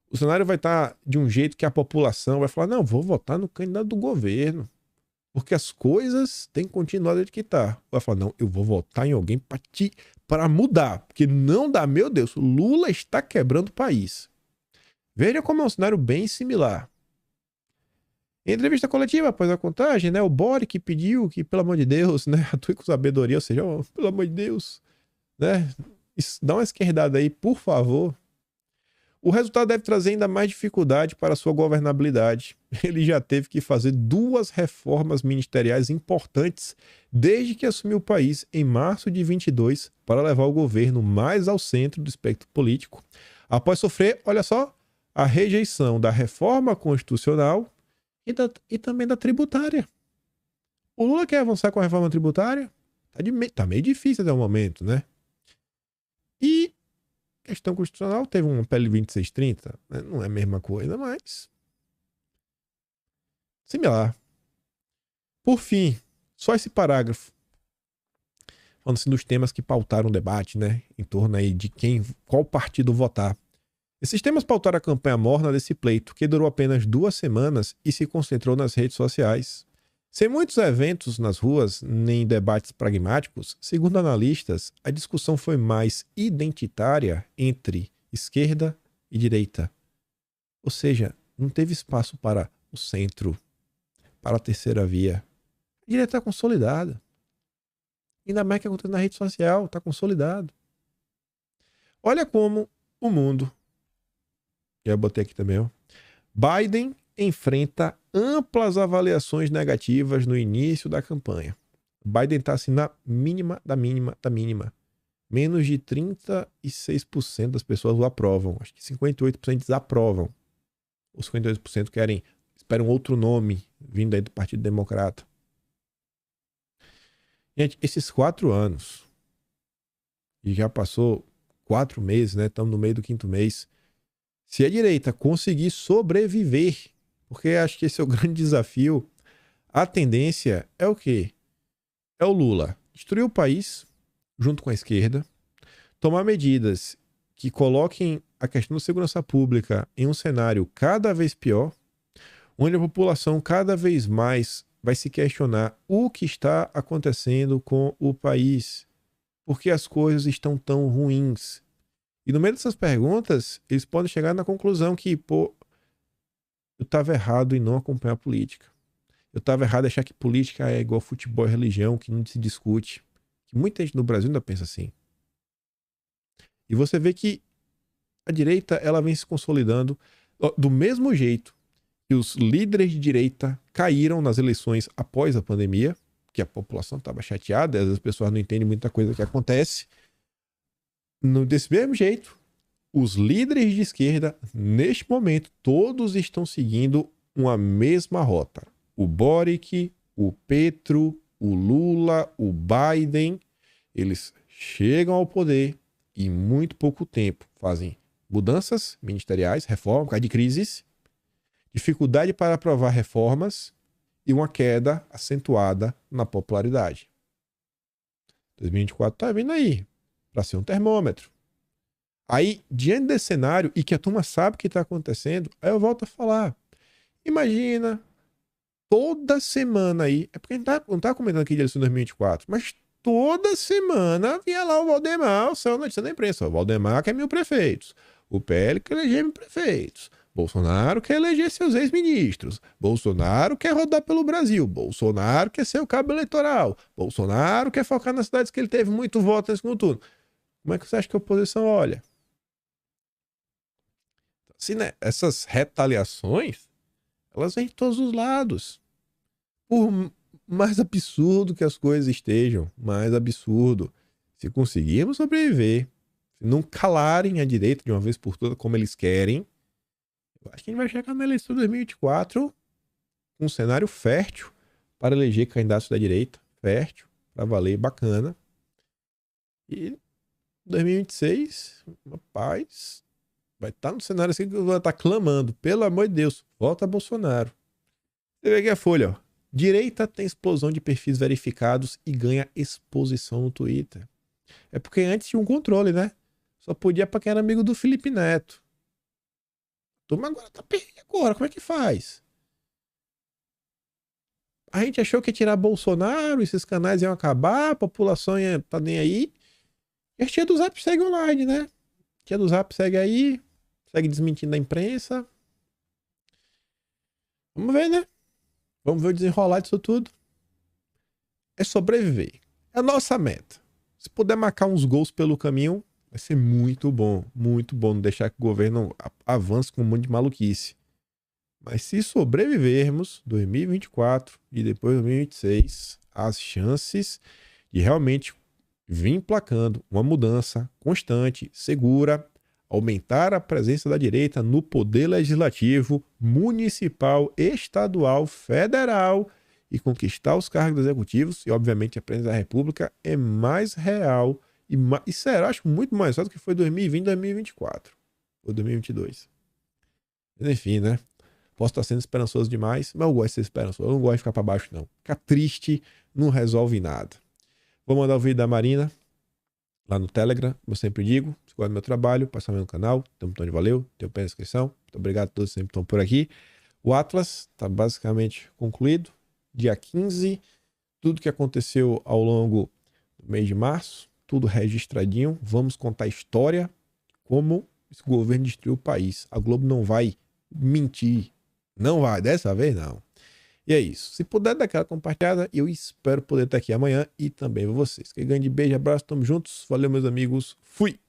O cenário vai estar de um jeito que a população vai falar, não, vou votar no candidato do governo, porque as coisas têm que continuar do jeito que tá. Vai falar, não, eu vou votar em alguém para mudar, porque não dá, meu Deus, Lula está quebrando o país. Veja como é um cenário bem similar. Em entrevista coletiva após a contagem, né, o Boric pediu que, pelo amor de Deus, né, atue com sabedoria, ou seja, oh, pelo amor de Deus, né, dá uma esquerdada aí, por favor. O resultado deve trazer ainda mais dificuldade para a sua governabilidade. Ele já teve que fazer 2 reformas ministeriais importantes desde que assumiu o país em março de 22 para levar o governo mais ao centro do espectro político, após sofrer, olha só, a rejeição da reforma constitucional e também da tributária. O Lula quer avançar com a reforma tributária? Tá meio difícil até o momento, né? E questão constitucional, teve um PL 2630, né? Não é a mesma coisa, mas similar. Por fim, só esse parágrafo, falando assim dos temas que pautaram o debate, né? Em torno aí de qual partido votar. Esses temas pautaram a campanha morna desse pleito, que durou apenas 2 semanas e se concentrou nas redes sociais. Sem muitos eventos nas ruas, nem debates pragmáticos, segundo analistas, a discussão foi mais identitária entre esquerda e direita. Ou seja, não teve espaço para o centro, para a terceira via. A direita está consolidada. Ainda mais que acontece na rede social, está consolidado. Olha como o mundo... Já botei aqui também, ó. Biden enfrenta amplas avaliações negativas no início da campanha. Biden está assim na mínima da mínima da mínima. Menos de 36% das pessoas o aprovam. Acho que 58% desaprovam. Os 52% esperam outro nome vindo aí do Partido Democrata. Gente, esses 4 anos, e já passou 4 meses, né? Estamos no meio do 5º mês. Se a direita conseguir sobreviver, porque acho que esse é o grande desafio, a tendência é o quê? É o Lula destruir o país, junto com a esquerda, tomar medidas que coloquem a questão da segurança pública em um cenário cada vez pior, onde a população cada vez mais vai se questionar o que está acontecendo com o país, porque as coisas estão tão ruins. E no meio dessas perguntas, eles podem chegar na conclusão que, pô, eu estava errado em não acompanhar a política. Eu estava errado em achar que política é igual futebol e religião, que não se discute. Que muita gente no Brasil ainda pensa assim. E você vê que a direita, ela vem se consolidando do mesmo jeito que os líderes de direita caíram nas eleições após a pandemia, que a população estava chateada, às vezes as pessoas não entendem muita coisa que acontece. Desse mesmo jeito, os líderes de esquerda, neste momento, todos estão seguindo uma mesma rota. O Boric, o Petro, o Lula, o Biden, eles chegam ao poder e em muito pouco tempo fazem mudanças ministeriais, reforma, por causa de crises, dificuldade para aprovar reformas e uma queda acentuada na popularidade. 2024 está vindo aí para ser um termômetro. Aí, diante desse cenário, e que a turma sabe o que está acontecendo, aí eu volto a falar. Imagina, toda semana aí, é porque a gente não está comentando aqui de eleição 2024, mas toda semana vinha lá o Valdemar, o céu notícia da imprensa. O Valdemar quer 1000 prefeitos. O PL quer eleger 1000 prefeitos. Bolsonaro quer eleger seus ex-ministros. Bolsonaro quer rodar pelo Brasil. Bolsonaro quer ser o cabo eleitoral. Bolsonaro quer focar nas cidades que ele teve muito voto nesse segundo turno. Como é que você acha que a oposição olha? Assim, né? Essas retaliações, elas vêm de todos os lados. Por mais absurdo que as coisas estejam, mais absurdo. Se conseguirmos sobreviver, se não calarem a direita de uma vez por todas como eles querem, eu acho que a gente vai chegar na eleição de 2024 com um cenário fértil para eleger candidatos da direita. Fértil, para valer, bacana. E 2026, rapaz, vai estar no cenário assim que vai estar clamando, pelo amor de Deus, volta Bolsonaro. Você vê aqui a folha, ó. Direita tem explosão de perfis verificados e ganha exposição no Twitter. É porque antes tinha um controle, né? Só podia pra quem era amigo do Felipe Neto. Turma agora tá perdendo agora, como é que faz? A gente achou que ia tirar Bolsonaro, esses canais iam acabar, a população ia tá nem aí. E a tia do Zap segue online, né? A tia do Zap segue aí, segue desmentindo a imprensa. Vamos ver, né? Vamos ver o desenrolar disso tudo. É sobreviver. É a nossa meta. Se puder marcar uns gols pelo caminho, vai ser muito bom. Muito bom não deixar que o governo avance com um monte de maluquice. Mas se sobrevivermos 2024 e depois 2026, as chances de realmente vir emplacando uma mudança constante, segura, aumentar a presença da direita no poder legislativo, municipal, estadual, federal e conquistar os cargos executivos e, obviamente, a presidência da República é mais real e será, acho, muito mais real do que foi 2020 2024 ou 2022. Mas, enfim, né? Posso estar sendo esperançoso demais, mas eu gosto de ser esperançoso. Eu não gosto de ficar para baixo, não. Ficar triste não resolve nada. Vou mandar o vídeo da Marina lá no Telegram, como eu sempre digo. Se gosta do meu trabalho, passa no meu canal. Tem um botão de valeu, tem um pé na descrição. Muito obrigado a todos que sempre estão por aqui. O Atlas está basicamente concluído. Dia 15, tudo que aconteceu ao longo do mês de março, tudo registradinho. Vamos contar a história, como esse governo destruiu o país. A Globo não vai mentir. Não vai, dessa vez não. E é isso. Se puder dar aquela compartilhada, eu espero poder estar aqui amanhã e também vocês. Que grande beijo, abraço, tamo juntos. Valeu, meus amigos. Fui!